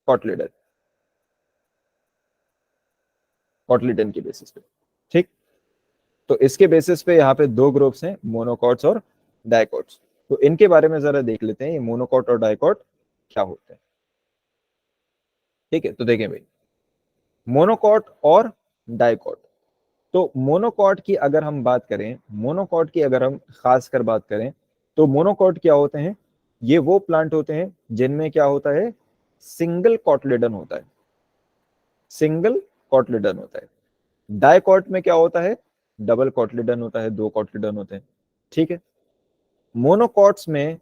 [SPEAKER 1] कॉटलिडन। कॉटलिडन के बेसिस पे। ठीक। तो इसके बेसिस पे यहाँ पे दो ग्रुप्स हैं, मोनोकॉट्स और डाइकॉट्स। तो इनके बारे में जरा देख लेते हैं, ये मोनोकॉट और डाइकॉट क्या होते हैं। ठीक है, तो देखें भाई, मोनोकॉट और डाइकॉट। तो मोनोकॉट की अगर हम बात करें, मोनोकॉट की अगर हम खास कर बात करें, तो मोनोकॉट क्या होते हैं? ये वो प्लांट होते हैं जिनमें क्या होता है? सिंगल कॉटलिडन होता है। सिंगल कॉटलिडन होता है। डाइकॉट में क्या होता है? डबल कॉटलिडन होता है, दो कॉटलिडन होते हैं। ठीक है। मोनोकॉट्स में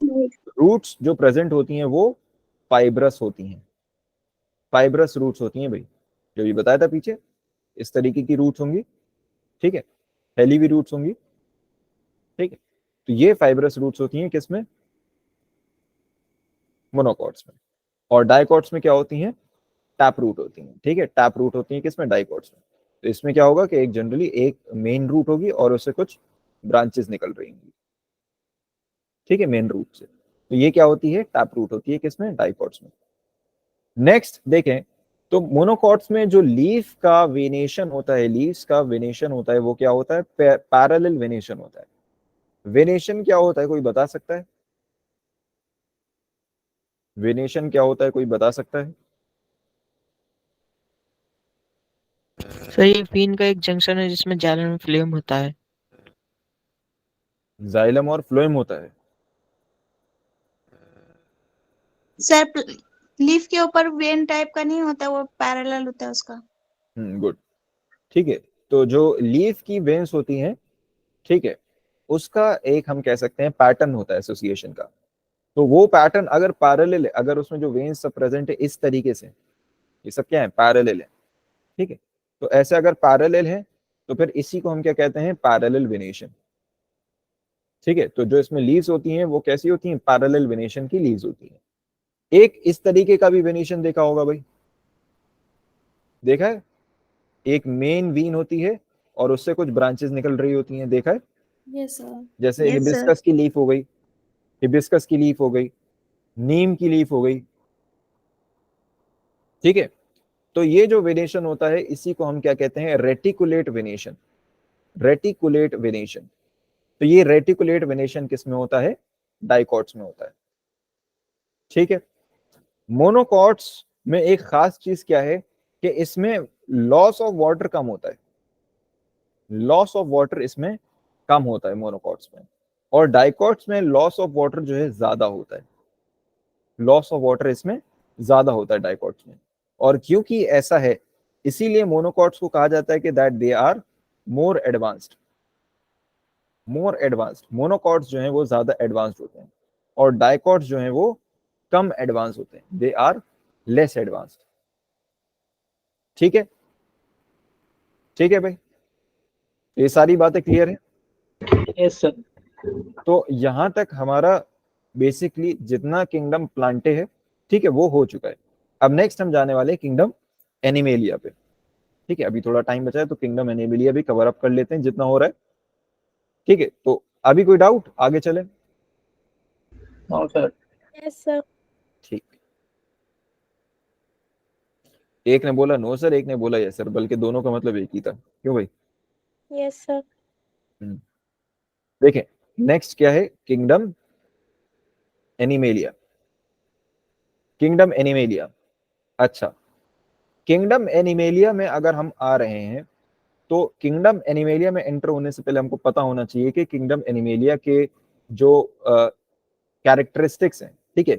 [SPEAKER 1] रूट्स जो प्रेजेंट होती हैं वो फाइब्रस होती हैं। फाइब्रस रूट्स होती हैं भाई, जो भी बताया था पीछे, इस तरीके की रूट्स होंगी। ठीक है। फैली हुई रूट्स होंगी। ठीक है। तो ये फाइब्रस रूट्स होती हैं किसमें? मोनोकॉट्स में। और डाइकॉट्स में क्या होती हैं? टैप रूट होती हैं। ठीक है, टैप रूट होती हैं किसमें? डाइकॉट्स में। तो इसमें क्या होगा कि एक जनरली एक मेन रूट होगी और उससे कुछ ब्रांचेस निकल रही होंगी। ठीक है, मेन रूट से। तो ये क्या होती है? टैप रूट होती है किसमें? डाइकॉट्स में। नेक्स्ट देखें, तो मोनोकॉट्स में जो लीफ का वेनेशन होता है, लीव्स का वेनेशन होता है, वो क्या होता है? पैरेलल वेनेशन होता है। वेनेशन क्या होता है, कोई बता सकता है? वेनेशन क्या होता है, कोई बता सकता है?
[SPEAKER 3] सर ये फीन का एक जंक्शन है जिसमें जाइलम और फ्लोएम होता है।
[SPEAKER 1] जाइलम और फ्लोएम होता है।
[SPEAKER 6] सर लीफ के ऊपर वेन टाइप का नहीं होता, वो पैरेलल होता है उसका।
[SPEAKER 1] गुड, ठीक है। तो जो लीफ की वेन्स होती हैं, ठीक है, उसका एक हम कह सकते हैं पैटर्न होता है एसोसिएशन का। तो वो पैटर्न अगर पैरेलल है, अगर उसमें जो वेन्स सब प्रेजेंट है इस तरीके से, ये सब क्या है, पैरेलल है, ठीक है। तो ऐसे अगर पैरेलल है तो फिर इसी को हम क्या कहते हैं, पैरेलल वेनेशन, ठीक है। तो जो इसमें लीव्स होती हैं वो कैसी होती हैं, पैरेलल वेनेशन की लीव्स होती हैं। एक इस तरीके का भी वेनेशन देखा होगा भाई, देखा है, एक मेन वीन होती है और उससे कुछ ब्रांचेस निकल रही होती हैं, देखा है,
[SPEAKER 4] यस सर।
[SPEAKER 1] जैसे
[SPEAKER 6] Yes, sir.
[SPEAKER 1] हिबिस्कस की लीफ हो गई, हिबिस्कस की लीफ हो गई, नीम की लीफ हो गई, ठीक है। तो ये जो वेनेशन होता है इसी को हम क्या कहते हैं, रेटिकुलेट वेनेशन, रेटिकुलेट वेनेशन। तो ये रेटिकुलेट वेनेशन किस में होता है, डाइकॉट्स में होता है, ठीक है। मोनोकॉट्स में एक खास चीज क्या है कि इसमें लॉस ऑफ वाटर कम होता है, लॉस ऑफ वाटर इसमें कम होता है मोनोकॉट्स में, और डाइकॉट्स में लॉस ऑफ वाटर जो है ज्यादा होता है, लॉस ऑफ वाटर इसमें ज्यादा होता है डाइकॉट्स में। और क्योंकि ऐसा है इसीलिए मोनोकॉट्स को कहा जाता है कि that they are more advanced, more advanced. Monocots जो हैं वो ज्यादा एडवांस्ड होते हैं और डाइकॉट्स जो हैं वो कम एडवांस होते हैं, दे आर लेस एडवांस्ड, ठीक है, ठीक है भाई, ये सारी बातें क्लियर है।
[SPEAKER 5] Yes sir.
[SPEAKER 1] तो यहां तक हमारा बेसिकली जितना किंगडम प्लांटे है, ठीक है, वो हो चुका है। अब नेक्स्ट हम जाने वाले किंगडम एनिमेलिया पे, ठीक है। अभी थोड़ा टाइम बचा है तो किंगडम एनिमेलिया भी कवर अप कर लेते हैं जितना हो रहा है, ठीक है। तो अभी कोई डाउट, आगे चले।
[SPEAKER 5] No sir.
[SPEAKER 2] Yes sir.
[SPEAKER 1] ठीक, एक ने बोला नो सर, एक ने बोला यस सर, बल्कि दोनों का मतलब एक ही था, क्यों भाई।
[SPEAKER 2] Yes sir.
[SPEAKER 1] देखें नेक्स्ट क्या है, किंगडम एनिमेलिया, किंगडम एनिमेलिया। अच्छा, किंगडम एनिमेलिया में अगर हम आ रहे हैं तो किंगडम एनिमेलिया में एंटर होने से पहले हमको पता होना चाहिए कि किंगडम एनिमेलिया के जो कैरेक्टरिस्टिक्स हैं, ठीक है,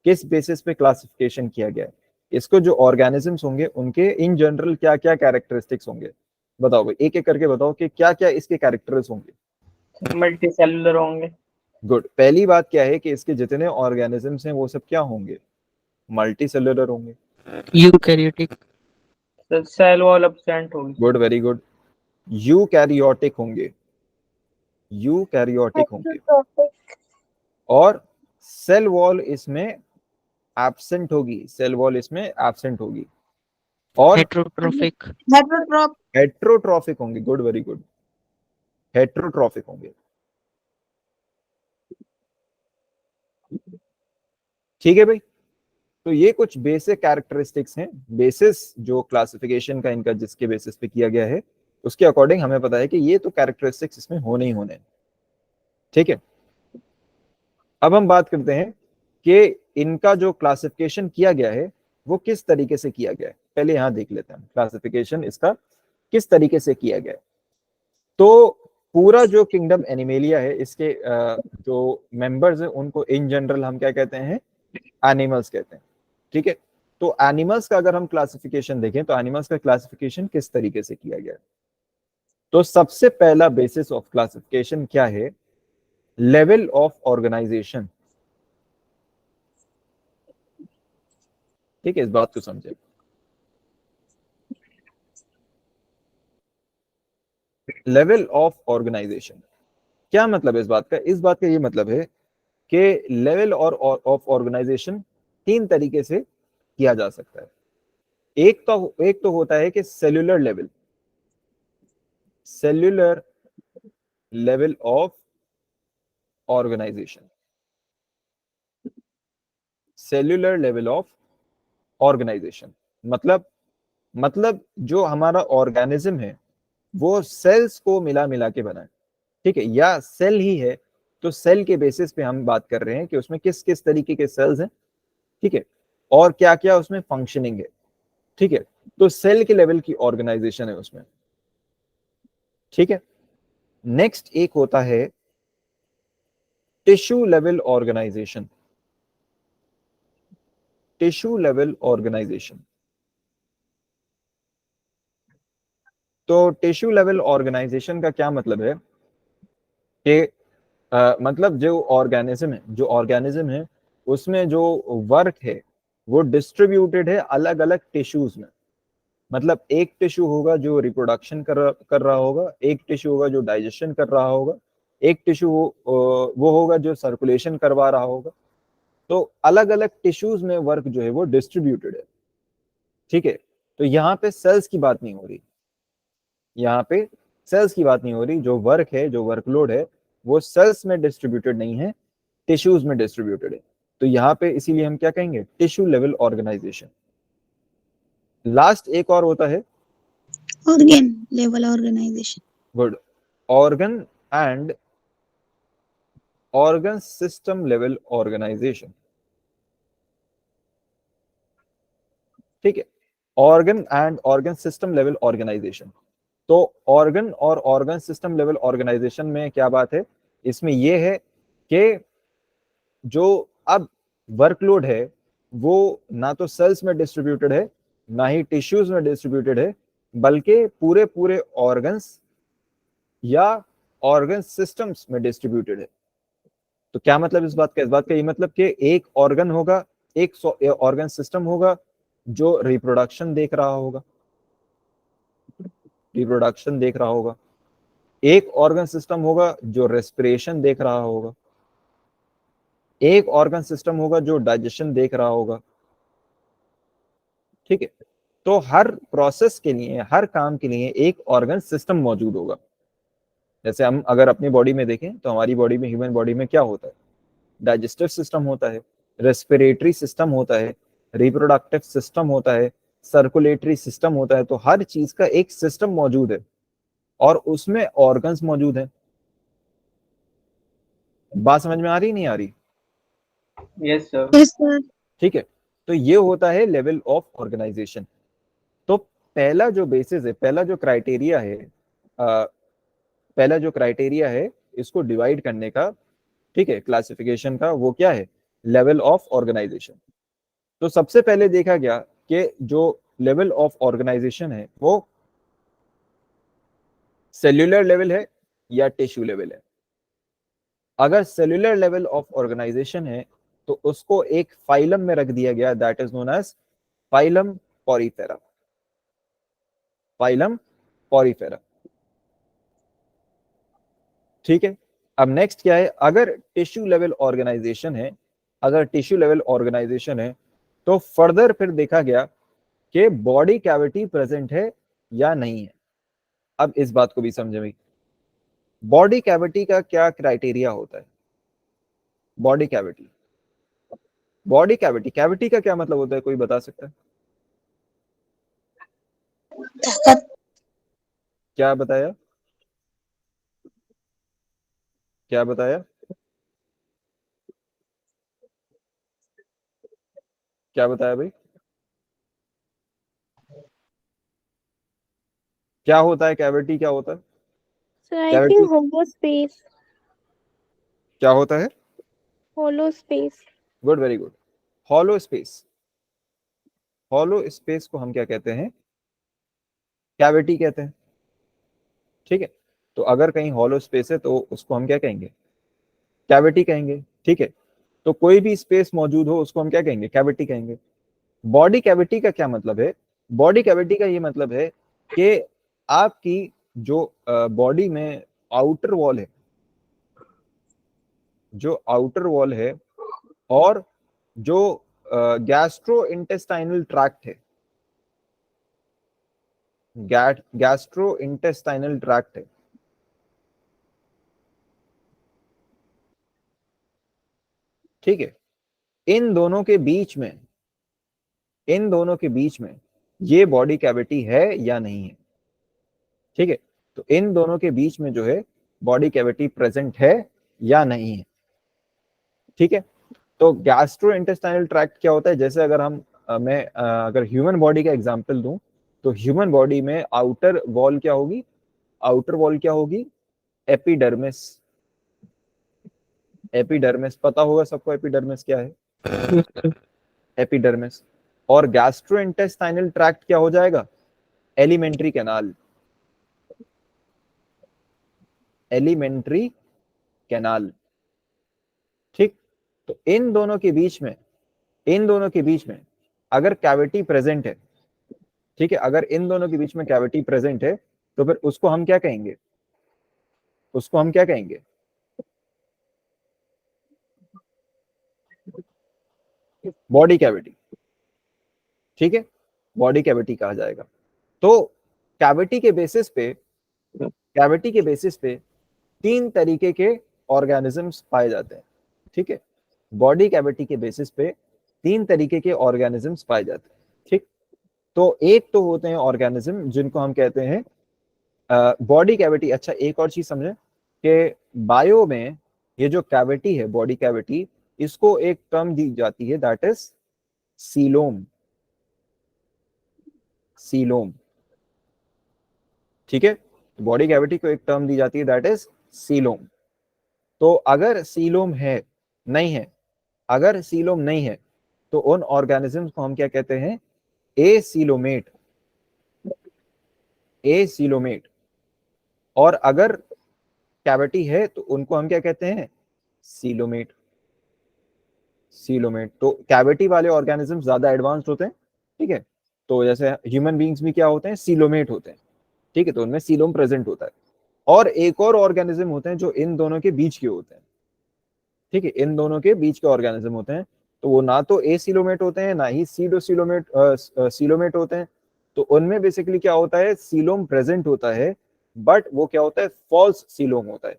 [SPEAKER 1] किस बेसिस पे क्लासिफिकेशन किया गया है, इसको जो ऑर्गेनिजम्स होंगे उनके इन जनरल क्या क्या कैरेक्टरिस्टिक्स होंगे, बताओ भाई, एक एक करके बताओ कि क्या क्या इसके कैरेक्टर्स होंगे।
[SPEAKER 5] मल्टी सेलुलर होंगे।
[SPEAKER 1] गुड, पहली बात क्या है कि इसके जितने ऑर्गेनिजम्स हैं वो सब क्या होंगे, मल्टी सेलुलर होंगे।
[SPEAKER 3] Eukaryotic.
[SPEAKER 5] Sir cell wall absent होगी।
[SPEAKER 1] Good, very good. यूकैरियोटिक होंगे, यूकैरियोटिक होंगे,
[SPEAKER 2] हेट्रोट्रोफिक।
[SPEAKER 1] और सेल वॉल इसमें एब्सेंट होगी, सेल वॉल इसमें एब्सेंट होगी, और
[SPEAKER 3] हेट्रोट्रोफिक।
[SPEAKER 6] हेट्रोट्रॉप।
[SPEAKER 1] हेट्रोट्रॉफिक होंगे। गुड, वेरी गुड, हेट्रोट्रॉफिक होंगे, ठीक है भाई। तो ये कुछ बेसिक कैरेक्टरिस्टिक्स हैं, बेसिस जो क्लासिफिकेशन का इनका जिसके बेसिस पे किया गया है उसके अकॉर्डिंग हमें पता है कि ये तो कैरेक्टरिस्टिक्स इसमें होने ही होने हैं, ठीक है। अब हम बात करते हैं कि इनका जो क्लासिफिकेशन किया गया है वो किस तरीके से किया गया है। पहले यहां देख लेते हैं क्लासिफिकेशन इसका किस तरीके से किया गया है। तो पूरा जो किंगडम एनिमेलिया है इसके जो मेंबर्स हैं उनको इन जनरल हम क्या कहते हैं, एनिमल्स कहते हैं, ठीक है। तो एनिमल्स का अगर हम क्लासिफिकेशन देखें तो एनिमल्स का क्लासिफिकेशन किस तरीके से किया गया है। तो सबसे पहला बेसिस ऑफ क्लासिफिकेशन क्या है, लेवल ऑफ ऑर्गेनाइजेशन, ठीक है, इस बात को समझे। लेवल ऑफ ऑर्गेनाइजेशन क्या मतलब है इस बात का, इस बात का ये मतलब है कि लेवल और ऑफ ऑर्गेनाइजेशन तीन तरीके से किया जा सकता है। एक तो होता है कि cellular level, cellular level of organization, cellular level of organization मतलब जो हमारा ऑर्गेनिज्म है वो सेल्स को मिला मिला के बना है, ठीक है, या सेल ही है तो सेल के बेसिस पे हम बात कर रहे हैं कि उसमें किस किस तरीके के सेल्स हैं, ठीक है, और क्या क्या उसमें फंक्शनिंग है। ठीक है, तो सेल के लेवल की ऑर्गेनाइजेशन है उसमें, ठीक है। नेक्स्ट एक होता है tissue level organization, tissue level organization. तो टिश्यू लेवल ऑर्गेनाइजेशन का क्या मतलब है कि मतलब जो ऑर्गेनिज्म है उसमें जो वर्क है वो डिस्ट्रीब्यूटेड है अलग अलग टिश्यूज में। मतलब एक टिश्यू होगा जो रिप्रोडक्शन कर रहा होगा, एक टिश्यू होगा जो डाइजेशन कर रहा होगा, एक टिश्यू वो होगा जो सर्कुलेशन करवा रहा होगा। तो अलग अलग टिश्यूज में वर्क जो है वो डिस्ट्रीब्यूटेड है, ठीक है। तो यहाँ पे सेल्स की बात नहीं हो रही, यहाँ पे सेल्स की बात नहीं हो रही। जो वर्क है, जो वर्कलोड है, वो सेल्स में डिस्ट्रीब्यूटेड नहीं है, टिश्यूज में डिस्ट्रीब्यूटेड है। तो यहाँ पे इसीलिए हम क्या कहेंगे, टिश्यू लेवल ऑर्गेनाइजेशन। लास्ट एक और होता है
[SPEAKER 6] organ level organization.
[SPEAKER 1] Good, organ and organ system level organization, ठीक है। Organ and organ system level organization. तो ऑर्गन और ऑर्गन सिस्टम लेवल ऑर्गेनाइजेशन में क्या बात है, इसमें यह है कि जो अब वर्कलोड है वो ना तो सेल्स में डिस्ट्रीब्यूटेड है ना ही टिश्यूज में डिस्ट्रीब्यूटेड है, बल्कि पूरे पूरे ऑर्गन्स या ऑर्गन सिस्टम्स में डिस्ट्रीब्यूटेड है। तो क्या मतलब इस बात का, इस बात का ये मतलब कि एक ऑर्गन होगा, एक ऑर्गन सिस्टम होगा जो रिप्रोडक्शन देख रहा होगा, रिप्रोडक्शन देख रहा होगा। एक ऑर्गन सिस्टम होगा जो रेस्पिरेशन देख रहा होगा, एक ऑर्गन सिस्टम होगा जो डाइजेशन देख रहा होगा, ठीक है। तो हर प्रोसेस के लिए, हर काम के लिए एक ऑर्गन सिस्टम मौजूद होगा। जैसे हम अगर अपनी बॉडी में देखें तो हमारी बॉडी में, ह्यूमन बॉडी में क्या होता है, डाइजेस्टिव सिस्टम होता है, रेस्पिरेटरी सिस्टम होता है, रिप्रोडक्टिव सिस्टम होता है, सर्कुलेटरी सिस्टम होता है। तो हर चीज का एक सिस्टम मौजूद है और उसमें ऑर्गन्स मौजूद हैं। बात समझ में आ रही नहीं आ रही?
[SPEAKER 5] Yes sir.
[SPEAKER 6] Yes sir.
[SPEAKER 1] ठीक है, तो ये होता है लेवल ऑफ ऑर्गेनाइजेशन। तो पहला जो बेसिस है, पहला जो क्राइटेरिया है, पहला जो क्राइटेरिया है इसको डिवाइड करने का, ठीक है, क्लासिफिकेशन का, वो क्या है, लेवल ऑफ ऑर्गेनाइजेशन। तो सबसे पहले देखा गया कि जो लेवल ऑफ ऑर्गेनाइजेशन है वो सेल्यूलर लेवल है या टिश्यू लेवल है। अगर सेल्यूलर लेवल ऑफ ऑर्गेनाइजेशन है तो उसको एक फाइलम में रख दिया गया, that is known as phylum porifera, phylum porifera, ठीक है। अब नेक्स्ट क्या है, अगर टिश्यू लेवल ऑर्गेनाइजेशन है, अगर टिश्यू लेवल ऑर्गेनाइजेशन है तो फर्दर फिर देखा गया कि बॉडी कैविटी प्रेजेंट है या नहीं है। अब इस बात को भी समझे भाई, बॉडी कैविटी का क्या क्राइटेरिया होता है। Body cavity, body cavity, cavity का क्या मतलब होता है, कोई बता सकता है?
[SPEAKER 6] ताकत।
[SPEAKER 1] क्या बताया, क्या बताया, क्या बताया भाई, क्या होता है कैविटी, क्या होता है
[SPEAKER 2] So I
[SPEAKER 1] cavity,
[SPEAKER 2] think hollow space,
[SPEAKER 1] क्या होता है?
[SPEAKER 2] hollow space.
[SPEAKER 1] Good, very good. Hollow space, hollow space को हम क्या कहते हैं, कैविटी कहते हैं, ठीक है। तो अगर कहीं हॉलो स्पेस है तो उसको हम क्या कहेंगे, कैविटी कहेंगे, ठीक है। तो कोई भी स्पेस मौजूद हो उसको हम क्या कहेंगे, कैविटी कहेंगे। बॉडी कैविटी का क्या मतलब है, बॉडी कैविटी का ये मतलब है कि आपकी जो बॉडी में आउटर वॉल है, जो आउटर वॉल है और जो गैस्ट्रो इंटेस्टाइनल ट्रैक्ट है, गैस्ट्रो इंटेस्टाइनल ट्रैक्ट है, ठीक है। इन दोनों के बीच में, इन दोनों के बीच में ये बॉडी कैविटी है या नहीं है, ठीक है। तो इन दोनों के बीच में जो है बॉडी कैविटी प्रेजेंट है या नहीं है, ठीक है। तो गैस्ट्रो इंटेस्टाइनल ट्रैक्ट क्या होता है, जैसे अगर हम मैं अगर ह्यूमन बॉडी का एग्जांपल दूं तो ह्यूमन बॉडी में आउटर वॉल क्या होगी, आउटर वॉल क्या होगी, एपिडर्मिस। एपिडर्मिस पता होगा सबको, एपिडर्मिस क्या है, एपिडर्मिस। और गैस्ट्रोइंटेस्टाइनल ट्रैक्ट क्या हो जाएगा, एलिमेंट्री कैनाल, एलिमेंट्री कैनाल। ठीक, तो इन दोनों के बीच में, इन दोनों के बीच में अगर कैविटी प्रेजेंट है, ठीक है, अगर इन दोनों के बीच में कैविटी प्रेजेंट है तो फिर उसको हम क्या कहेंगे, उसको हम क्या कहेंगे, बॉडी कैविटी। ठीक है, बॉडी कैविटी कहा जाएगा। तो कैविटी के बेसिस पे, कैविटी के बेसिस पे 3 तरीके के ऑर्गेनिजम्स पाए जाते हैं। ठीक है, बॉडी कैविटी के बेसिस पे 3 तरीके के ऑर्गेनिजम्स पाए जाते हैं। ठीक, तो एक तो होते हैं ऑर्गेनिज्म जिनको हम कहते हैं बॉडी कैविटी। अच्छा, एक और चीज समझे कि बायो में ये जो कैविटी है, बॉडी कैविटी, इसको एक टर्म दी जाती है, दैट इज सीलोम। सीलोम, ठीक है, बॉडी कैविटी को एक टर्म दी जाती है, दैट इज सीलोम। तो अगर सीलोम है, नहीं है, अगर सीलोम नहीं है तो उन ऑर्गेनिजम्स को हम क्या कहते हैं, एसीलोमेट, एसीलोमेट। और अगर कैविटी है तो उनको हम क्या कहते हैं, सीलोमेट, सीलोमेट। तो कैविटी वाले ऑर्गेनिजम्स ज्यादा एडवांस्ड होते हैं। ठीक है, तो जैसे ह्यूमन बींग्स भी क्या होते हैं, सीलोमेट होते हैं। ठीक है, तो उनमें सीलोम प्रेजेंट होता है। और एक और ऑर्गेनिज्म होते हैं जो इन दोनों के बीच के होते हैं। ठीक है, इन दोनों के बीच के ऑर्गेनिज्म होते हैं, तो वो ना तो एसीलोमेट होते हैं ना ही सीडोसीलोमेट सीलोमेट होते हैं। तो उनमें बेसिकली क्या होता है, सीलोम प्रेजेंट होता है, बट वो क्या होता है, फॉल्स सीलोम होता है।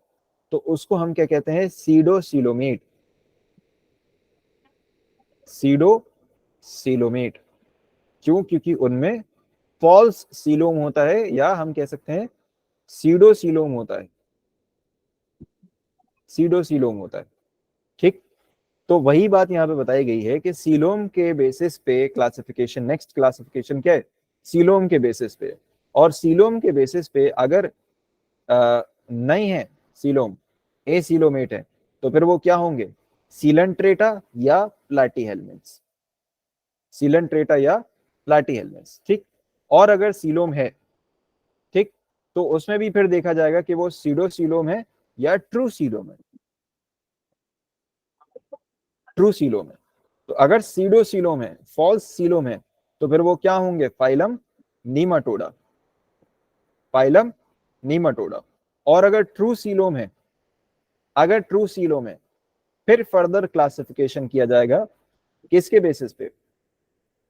[SPEAKER 1] तो उसको हम क्या कहते हैं, सीडोसीलोमेट, सीडोसीलोमेट। क्यों, क्योंकि उनमें फॉल्स सीलोम होता है, या हम कह सकते हैं सीडोसीलोम होता है, सीडोसीलोम होता है। ठीक, तो वही बात यहाँ पे बताई गई है कि सीलोम के बेसिस पे क्लासिफिकेशन, नेक्स्ट क्लासिफिकेशन क्या है, सीलोम के बेसिस पे। और सीलोम के बेसिस पे अगर नहीं है सीलोम, एसीलोमेट है, तो फिर वो क्या होंगे, सीलेंट्रेटा या प्लैटीहेल्मिन्थ्स, सीलेंट्रेटा या प्लैटीहेल्मिन्थ्स। ठीक, और अगर सीलोम है, ठीक, तो उसमें भी फिर देखा जाएगा कि वो सीडोसीलोम है या ट्रू सीलोम है, ट्रू सीलोम है। तो अगर सीडोसीलोम है, फॉल्स सीलोम है, तो फिर वो क्या होंगे, फाइलम नीमाटोडा, फाइलम नीमाटोडा। और अगर ट्रू सीलोम है, अगर ट्रू सीलोम है, फिर फर्दर क्लासिफिकेशन किया जाएगा किसके बेसिस पे,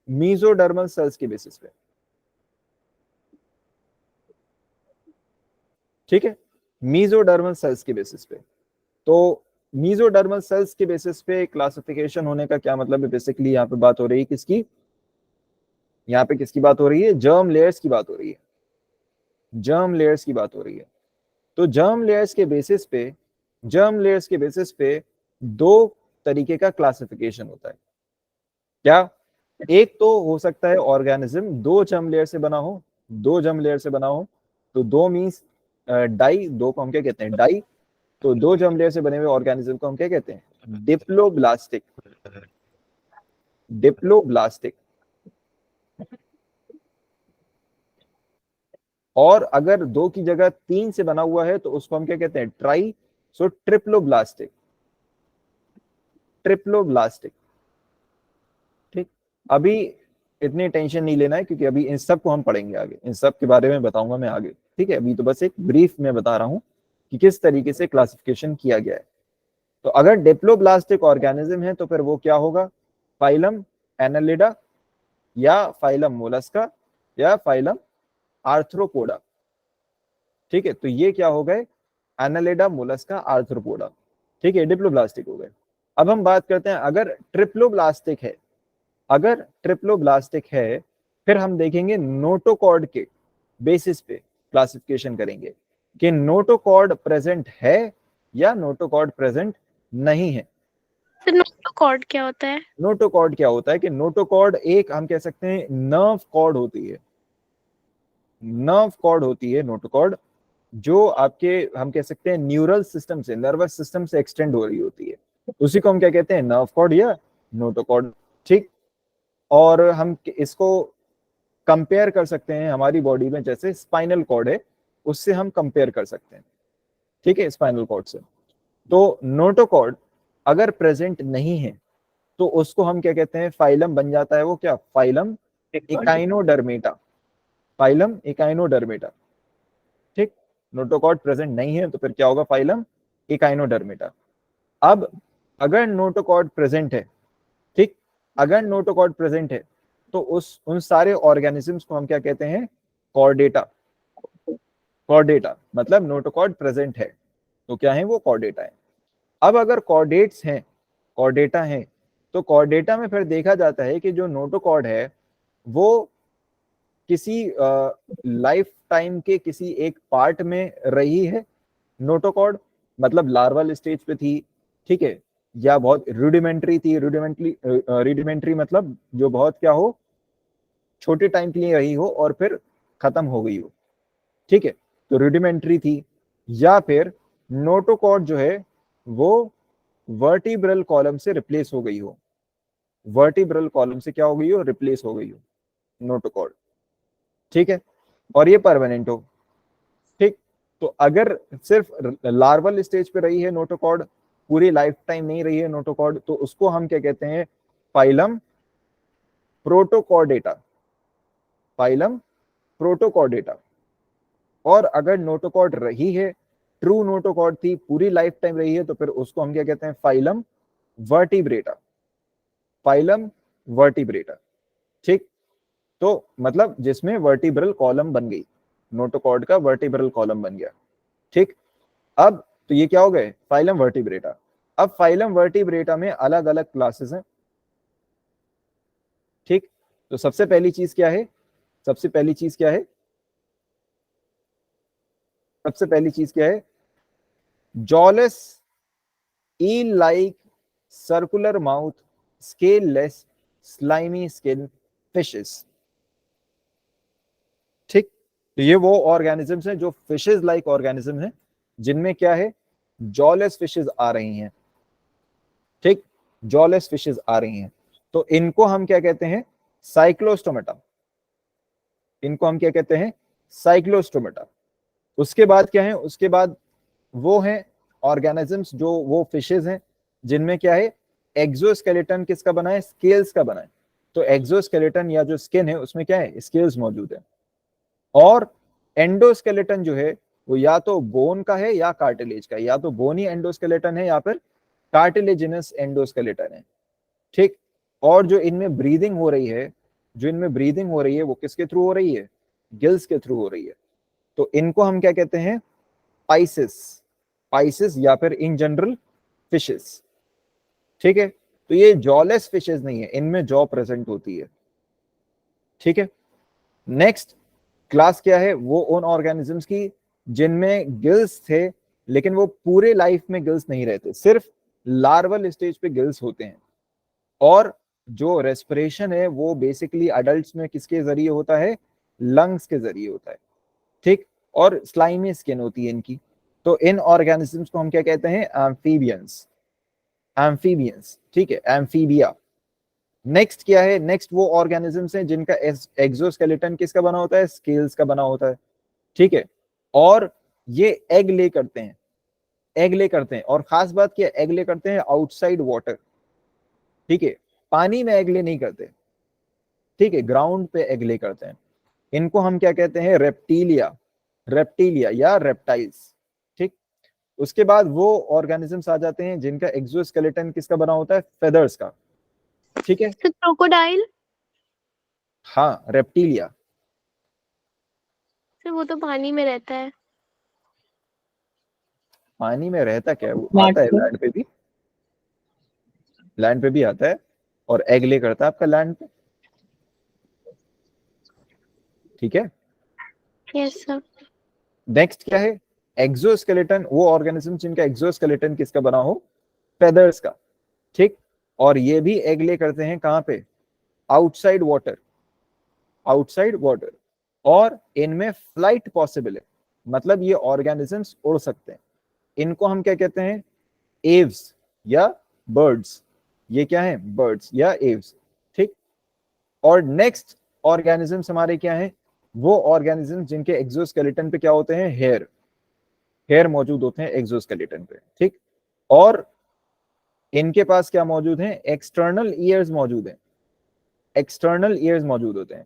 [SPEAKER 1] मीजोडर्मल सेल्स के बेसिस पे। ठीक है, मीजोडर्मल सेल्स के बेसिस पे। तो मीजोडर्मल सेल्स के बेसिस पे क्लासिफिकेशन होने का क्या मतलब है, बेसिकली यहाँ पे बात हो रही है किसकी, यहाँ पे किसकी बात हो रही है, जर्म लेयर्स की बात हो रही है, जर्म लेयर्स की बात हो रही है। तो जर्म लेयर्स के बेसिस पे, जर्म लेयर्स के बेसिस पे 2 तरीके का क्लासिफिकेशन होता है। क्या, एक तो हो सकता है ऑर्गेनिज्म 2 जर्म लेयर से बना हो, 2 जर्म लेयर से बना हो। तो 2 मींस डाई, 2 को हम क्या कहते हैं, डाई। तो 2 जर्म लेयर से बने हुए ऑर्गेनिज्म को हम क्या कहते हैं, डिप्लोब्लास्टिक, डिप्लोब्लास्टिक। और अगर 2 की जगह 3 से बना हुआ है तो उसको हम क्या कहते हैं, ट्राई, सो ट्रिप्लोब्लास्टिक, ट्रिप्लोब्लास्टिक। ठीक, अभी इतनी टेंशन नहीं लेना है क्योंकि अभी इन सब को हम पढ़ेंगे आगे, इन सब के बारे में बताऊंगा मैं आगे। ठीक है, अभी तो बस एक ब्रीफ में बता रहा हूं कि किस तरीके से क्लासिफिकेशन किया गया है। तो अगर डिप्लोब्लास्टिक ऑर्गेनिज्म है तो फिर वो क्या होगा, फाइलम एनालिडा या फाइलम मोलस्का या फाइलम आर्थ्रोपोडा। ठीक है, तो ये क्या हो गए, एनालिडा, मोलस्का, आर्थ्रोपोडा। ठीक है, डिप्लोब्लास्टिक हो गए। अब हम बात करते हैं अगर ट्रिप्लोब्लास्टिक है, अगर ट्रिप्लोब्लास्टिक है, फिर हम देखेंगे नोटोकॉर्ड के बेसिस पे क्लासिफिकेशन करेंगे कि नोटोकॉर्ड प्रेजेंट है या नोटोकॉर्ड प्रेजेंट नहीं है।
[SPEAKER 2] तो नोटोकॉर्ड क्या होता है?
[SPEAKER 1] नोटोकॉर्ड क्या होता है कि नोटोकॉर्ड एक हम कह सकते हैं नर्व कॉर्ड होती है, नर्व कॉर्ड होती है नोटोकॉर्ड, जो आपके हम कह सकते हैं न्यूरल सिस्टम से, नर्वस सिस्टम से एक्सटेंड हो रही होती है, उसी को हम क्या कहते हैं, नर्व कॉर्ड या नोटोकॉर्ड। ठीक, और हम इसको कंपेयर कर सकते हैं हमारी बॉडी में, जैसे स्पाइनल कॉर्ड है उससे हम कंपेयर कर सकते हैं, ठीक है, स्पाइनल कॉर्ड से। तो नोटोकॉर्ड अगर प्रेजेंट नहीं है तो उसको हम क्या कहते हैं, फाइलम बन जाता है वो, क्या, फाइलम इकाइनोडर्मेटा, फाइलम इकाइनोडर्मेटा। ठीक, नोटोकॉर्ड प्रेजेंट नहीं है तो फिर क्या होगा, फाइलम इकाइनोडर्मेटा। अब अगर नोटोकॉर्ड प्रेजेंट है, ठीक, अगर नोटोकॉर्ड प्रेजेंट है तो उन सारे ऑर्गेनिजम्स को हम क्या कहते हैं, कॉर्डेटा। कॉर्डेटा मतलब नोटोकॉर्ड प्रेजेंट है तो क्या है वो, कॉर्डेटा है। अब अगर कॉर्डेट्स हैं, कॉर्डेटा है, तो कॉर्डेटा में फिर देखा जाता है कि जो नोटोकॉर्ड है वो किसी लाइफ टाइम के किसी एक पार्ट में रही है नोटोकॉर्ड, मतलब लार्वल स्टेज पे थी, ठीक है, या बहुत रूडिमेंट्री थी, रूडिमेंट्री मतलब जो बहुत क्या हो, छोटे टाइम के लिए रही हो और फिर खत्म हो गई हो, ठीक है, तो रूडिमेंट्री थी, या फिर नोटोकॉर्ड जो है वो वर्टिब्रल कॉलम से रिप्लेस हो गई हो, वर्टिब्रल कॉलम से क्या हो गई हो, रिप्लेस हो गई हो नोटोकॉर्ड, ठीक है, और ये परमानेंट हो। ठीक, तो अगर सिर्फ लार्वल स्टेज पे रही है नोटोकॉर्ड, पूरी लाइफ टाइम नहीं रही है नोटोकॉर्ड, तो उसको हम क्या कहते हैं, फाइलम प्रोटोकॉर्डेटा, फाइलम प्रोटोकॉर्डेटा। और अगर नोटोकॉर्ड रही है, ट्रू नोटोकॉर्ड थी, पूरी लाइफ टाइम रही है, तो फिर उसको हम क्या कहते हैं, फाइलम वर्टिब्रेटा, फाइलम वर्टिब्रेटा। ठीक, तो मतलब जिसमें वर्टिब्रल कॉलम बन गई, नोटोकॉर्ड का वर्टिब्रल कॉलम बन गया। ठीक, अब तो ये क्या हो गए, फाइलम वर्टिब्रेटा। अब फाइलम वर्टिब्रेटा में अलग अलग क्लासेस हैं। ठीक, तो सबसे पहली चीज क्या है, सबसे पहली चीज क्या है, सबसे पहली चीज क्या है, jawless eel like circular mouth scaleless slimy skin fishes। ठीक, तो ये वो ऑर्गेनिजम्स हैं जो फिशेस लाइक ऑर्गेनिज्म हैं, जिनमें क्या है, जॉलेस फिशेस आ रही हैं। ठीक, जॉलेस फिशेस आ रही हैं, तो इनको हम क्या कहते हैं, साइक्लोस्टोमेटा, इनको हम क्या कहते हैं, साइक्लोस्टोमेटा। उसके बाद क्या है, उसके बाद वो हैं ऑर्गेनिजम्स, जो वो फिशेस हैं जिनमें क्या है, एक्सोस्केलेटन किसका बना है, स्केल्स का बना है। तो एक्सोस्केलेटन या जो स्किन है उसमें क्या है, स्केल्स मौजूद है। और एंडोस्केलेटन जो है वो या तो बोन का है या कार्टिलेज का है, या तो बोनी एंडोस्केलेटन है या फिर कार्टिलेजिनस एंडोस्केलेटन है। ठीक, और जो इनमें ब्रीदिंग हो रही है, जो इनमें ब्रीदिंग हो रही है वो किसके थ्रू हो रही है, गिल्स के थ्रू हो रही है। तो इनको हम क्या कहते हैं, पाइसिस, पाइसिस या फिर इन जनरल फिशेस। ठीक है, तो ये जॉलेस फिशेस नहीं है, इनमें जॉ प्रेजेंट होती है। ठीक है, नेक्स्ट क्लास क्या है, वो उन ऑर्गेनिजम्स की जिनमें गिल्स थे लेकिन वो पूरे लाइफ में गिल्स नहीं रहते, सिर्फ लार्वल स्टेज पे गिल्स होते हैं। और जो रेस्पिरेशन है वो बेसिकली अडल्ट्स में किसके जरिए होता है, लंग्स के जरिए होता है। ठीक, और स्लाइमी स्किन होती है इनकी। तो इन ऑर्गेनिजम्स को हम क्या कहते हैं, एम्फीबियंस, एम्फीबियंस। ठीक है, एम्फीबिया। नेक्स्ट क्या है, नेक्स्ट वो ऑर्गेनिजम्स हैं जिनका एक्सोस्केलेटन किसका बना होता है, स्केल्स का बना होता है। ठीक है, और ये एग ले करते हैं, एग ले करते हैं, और खास बात क्या, एग ले करते हैं आउटसाइड वाटर। ठीक है, पानी में एग ले नहीं करते, ठीक है, ग्राउंड पे एग ले करते हैं। इनको हम क्या कहते हैं, रेप्टीलिया, रेप्टीलिया या रेप्टाइल्स। ठीक, उसके बाद वो ऑर्गेनिजम्स आ जाते हैं जिनका एक्सोस्केलेटन किसका बना होता है, फेदर्स का। ठीक है,
[SPEAKER 2] तो क्रोकोडाइल,
[SPEAKER 1] हाँ, रेप्टीलिया।
[SPEAKER 2] सर वो तो पानी में रहता है।
[SPEAKER 1] पानी में रहता क्या है, वो आता है लैंड पे भी, लैंड पे भी आता है और एग ले करता है आपका लैंड पे। ठीक है,
[SPEAKER 2] यस सर।
[SPEAKER 1] नेक्स्ट क्या है, एक्सोस्केलेटन, वो ऑर्गेनिज्म जिनका एक्सोस्केलेटन किसका बना हो, फेदर्स का। ठीक, और ये भी एग ले करते हैं कहाँ पे, आउटसाइड वाटर, आउटसाइड वाटर, और इनमें फ्लाइट पॉसिबल है, मतलब ये ऑर्गेनिजम्स उड़ सकते हैं। इनको हम क्या कहते हैं, एव्स या बर्ड्स। ये क्या है, बर्ड्स या एव्स। ठीक, और नेक्स्ट ऑर्गेनिजम्स हमारे क्या हैं, वो ऑर्गेनिजम्स जिनके एक्सोस्केलेटन पे क्या होते हैं, हेयर, हेयर मौजूद होते हैं एक्सोस्केलेटन पे। ठीक, और इनके पास क्या मौजूद है, एक्सटर्नल ईयर्स मौजूद हैं, एक्सटर्नल ईयर्स मौजूद होते हैं।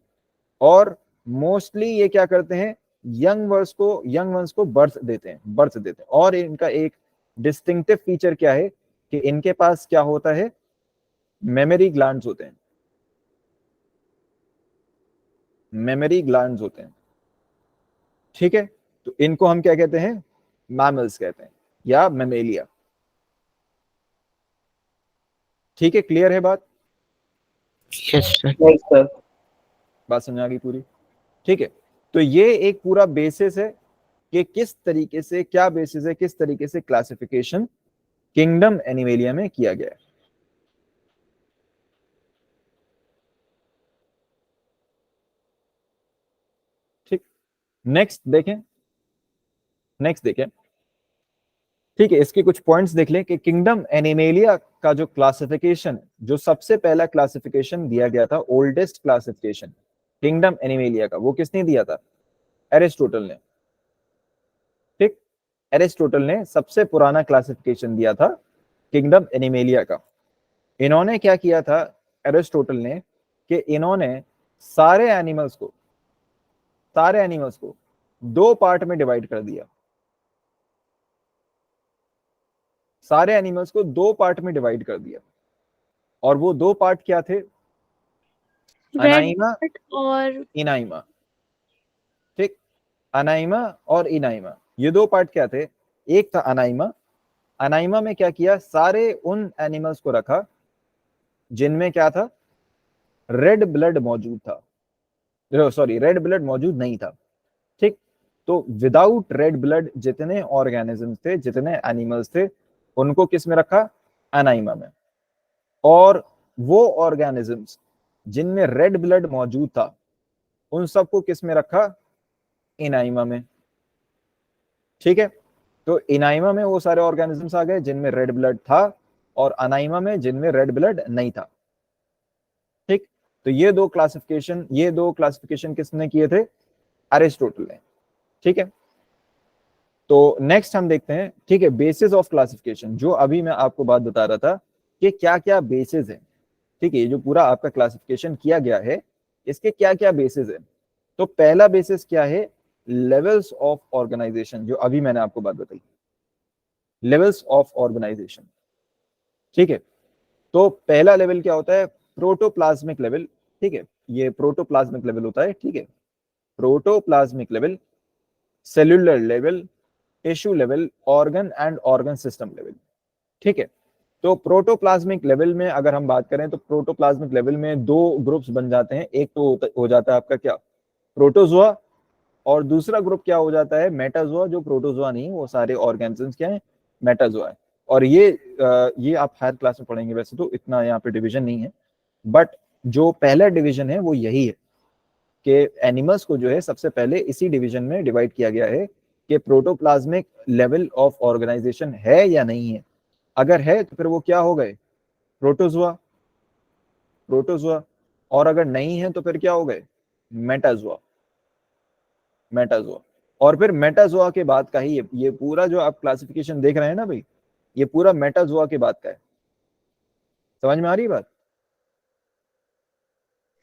[SPEAKER 1] और मोस्टली ये क्या करते हैं, यंग वंस को बर्थ देते हैं, बर्थ देते हैं। और इनका एक डिस्टिंक्टिव फीचर क्या है कि इनके पास क्या होता है, मेमोरी ग्लैंड्स होते हैं, मेमोरी ग्लैंड्स होते हैं। ठीक है, तो इनको हम क्या कहते हैं, मैमल्स कहते हैं या मेमेलिया। ठीक है, क्लियर है बात,
[SPEAKER 3] यस सर।
[SPEAKER 5] Yes, sir.
[SPEAKER 1] बात समझ आ गई पूरी। ठीक है, तो ये एक पूरा बेसिस है कि किस तरीके से, क्या बेसिस है, किस तरीके से क्लासिफिकेशन किंगडम एनिमेलिया में किया गया है। ठीक, नेक्स्ट देखें, नेक्स्ट देखें। ठीक है, इसके कुछ पॉइंट्स देख लें कि किंगडम एनिमेलिया का जो क्लासिफिकेशन है, जो सबसे पहला क्लासिफिकेशन दिया गया था, ओल्डेस्ट क्लासिफिकेशन किंगडम एनिमेलिया का, वो किसने दिया था, एरिस्टोटल ने। ठीक, एरिस्टोटल ने सबसे पुराना क्लासिफिकेशन दिया था किंगडम एनिमेलिया का। इन्होंने क्या किया था, एरिस्टोटल ने, कि इन्होंने सारे एनिमल्स को दो पार्ट में डिवाइड कर दिया, सारे एनिमल्स को दो पार्ट में डिवाइड कर दिया। और वो दो पार्ट क्या थे, अनाइमा
[SPEAKER 2] और
[SPEAKER 1] इनाइमा। ठीक, अनाइमा और इनाइमा, ये दो पार्ट क्या थे, एक था अनाइमा। अनाइमा में क्या किया, सारे उन एनिमल्स को रखा जिनमें क्या था, रेड ब्लड मौजूद था, सॉरी रेड ब्लड मौजूद नहीं था। ठीक, तो विदाउट रेड ब्लड जितने ऑर्गेनिजम्स थे, जितने एनिमल्स थे, उनको किस में रखा, अनाइमा में। और वो ऑर्गेनिजम्स जिनमें रेड ब्लड मौजूद था, उन सबको किस में रखा, इनाइमा में। ठीक है, तो इनाइमा में वो सारे ऑर्गेनिजम्स आ गए जिनमें रेड ब्लड था, और अनाइमा में जिनमें रेड ब्लड नहीं था। ठीक, तो ये दो क्लासिफिकेशन किसने किए थे, एरिस्टोटल ने। ठीक है, तो नेक्स्ट हम देखते हैं। ठीक है, बेसिस ऑफ क्लासिफिकेशन, जो अभी मैं आपको बात बता रहा था कि क्या क्या बेसिस है। ठीक है, ये जो पूरा आपका क्लासिफिकेशन किया गया है, इसके क्या क्या बेसिस है। तो पहला बेसिस क्या है, लेवल्स ऑफ ऑर्गेनाइजेशन, जो अभी मैंने आपको बात बताई, लेवल्स ऑफ ऑर्गेनाइजेशन। ठीक है, तो पहला लेवल क्या होता है, प्रोटोप्लाज्मिक लेवल। ठीक है, ये प्रोटोप्लाज्मिक लेवल होता है। ठीक है, protoplasmic level, cellular level, tissue level, organ and organ system level. ठीक है, तो प्रोटोप्लाज्मिक लेवल में अगर हम बात करें, तो प्रोटोप्लाज्मिक लेवल में दो ग्रुप्स बन जाते हैं। एक तो हो जाता है आपका क्या, प्रोटोजोआ, और दूसरा ग्रुप क्या हो जाता है, मेटाजोआ, जो प्रोटोजोआ नहीं, वो सारे ऑर्गेनिजम्स क्या है, मेटाजोआ है। और ये आप हायर क्लास में पढ़ेंगे, वैसे तो इतना यहाँ पे डिवीजन नहीं है, बट जो पहला डिवीजन है वो यही है कि एनिमल्स को जो है सबसे पहले इसी डिवीजन में डिवाइड किया गया है कि प्रोटोप्लाज्मिक लेवल ऑफ ऑर्गेनाइजेशन है या नहीं है। अगर है तो फिर वो क्या हो गए, प्रोटोजोआ, प्रोटोजोआ। और अगर नहीं है तो फिर क्या हो गए, मेटाजोआ, मेटाजोआ। और फिर मेटाजोआ के बाद का ही ये पूरा जो आप क्लासिफिकेशन देख रहे हैं ना भाई, ये पूरा मेटाजोआ के बाद का है। समझ में आ रही है बात,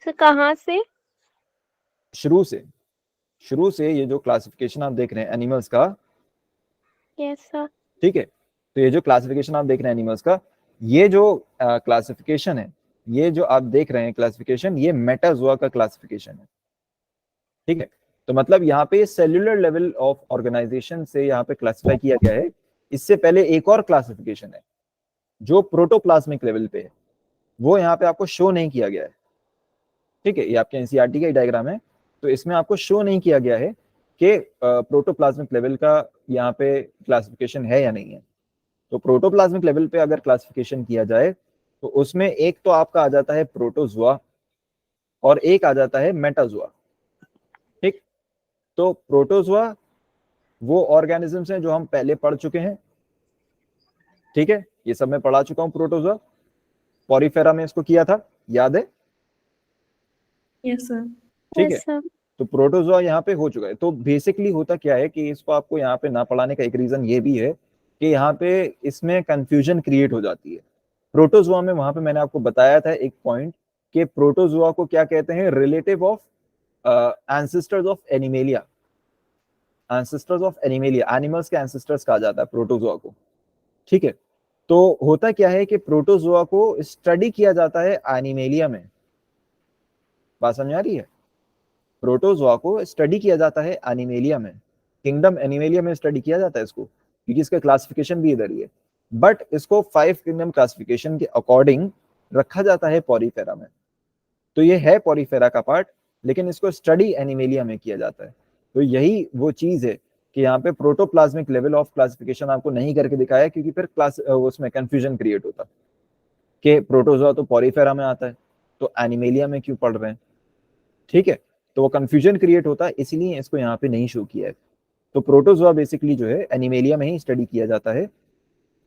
[SPEAKER 2] सर कहाँ से?
[SPEAKER 1] शुरू से ये जो क्लासिफिकेशन आप देख रहे हैं एनिमल्स का,
[SPEAKER 2] यस सर।
[SPEAKER 1] ठीक है, तो ये जो क्लासिफिकेशन आप देख रहे हैं एनिमल्स का, ये जो क्लासिफिकेशन है, ये जो आप देख रहे हैं क्लासिफिकेशन, ये मेटाजोआ का क्लासिफिकेशन है। ठीक है, तो मतलब यहाँ पे सेल्यूलर लेवल ऑफ ऑर्गेनाइजेशन से यहाँ पे क्लासिफाई किया गया है। इससे पहले एक और क्लासिफिकेशन है जो प्रोटोप्लाज्मिक लेवल पे है, वो यहाँ पे आपको शो नहीं किया गया है। ठीक है, ये आपके एनसीईआरटी का ही डायग्राम है, तो इसमें आपको शो नहीं किया गया है कि प्रोटोप्लाज्मिक लेवल का यहाँ पे क्लासिफिकेशन है या नहीं है। तो प्रोटोप्लाज्मिक लेवल पे अगर क्लासिफिकेशन किया जाए तो उसमें एक तो आपका आ जाता है प्रोटोजोआ और एक आ जाता है मेटाजोआ। ठीक, तो प्रोटोजोआ वो ऑर्गेनिजम्स हैं जो हम पहले पढ़ चुके हैं। ठीक है, ये सब मैं पढ़ा चुका हूं। प्रोटोजोआ पॉरीफेरा में इसको किया था, याद है?
[SPEAKER 4] Yes sir.
[SPEAKER 1] ठीक है,
[SPEAKER 2] यस सर।
[SPEAKER 1] तो प्रोटोजोआ यहाँ पे हो चुका है। तो बेसिकली होता क्या है कि इसको आपको यहाँ पे ना पढ़ाने का एक रीजन ये भी है कि यहाँ पे इसमें कंफ्यूजन क्रिएट हो जाती है। प्रोटोजोआ में वहां पे मैंने आपको बताया था एक पॉइंट कि प्रोटोजोआ को क्या कहते हैं, relative of ancestors of animalia. Ancestors of animalia, animals के एंसेस्टर्स कहा जाता है प्रोटोजोआ को। ठीक है, तो होता क्या है कि प्रोटोजोआ को स्टडी किया जाता है एनिमेलिया में। बात समझ आ रही है? प्रोटोजोआ को स्टडी किया जाता है एनिमेलिया में, किंगडम एनिमेलिया में स्टडी किया जाता है इसको, क्योंकि इसका क्लासिफिकेशन भी इधर ही है। बट इसको 5 किंगडम क्लासिफिकेशन के अकॉर्डिंग रखा जाता है पॉरीफेरा में। तो ये है पॉरीफेरा का पार्ट, लेकिन इसको स्टडी एनिमेलिया में किया जाता है। तो यही वो चीज है कि यहाँ पे प्रोटोप्लाज्मिक लेवल ऑफ क्लासिफिकेशन आपको नहीं करके दिखाया, क्योंकि फिर क्लास उसमें कंफ्यूजन क्रिएट होता कि प्रोटोजोआ तो पॉरीफेरा में आता है, तो एनिमेलिया में क्यों पढ़ रहे हैं। ठीक है, तो वो कंफ्यूजन क्रिएट होता है, इसलिए इसको यहाँ पे नहीं शो किया है। तो प्रोटोजोआ बेसिकली जो है एनिमेलिया में ही स्टडी किया जाता है,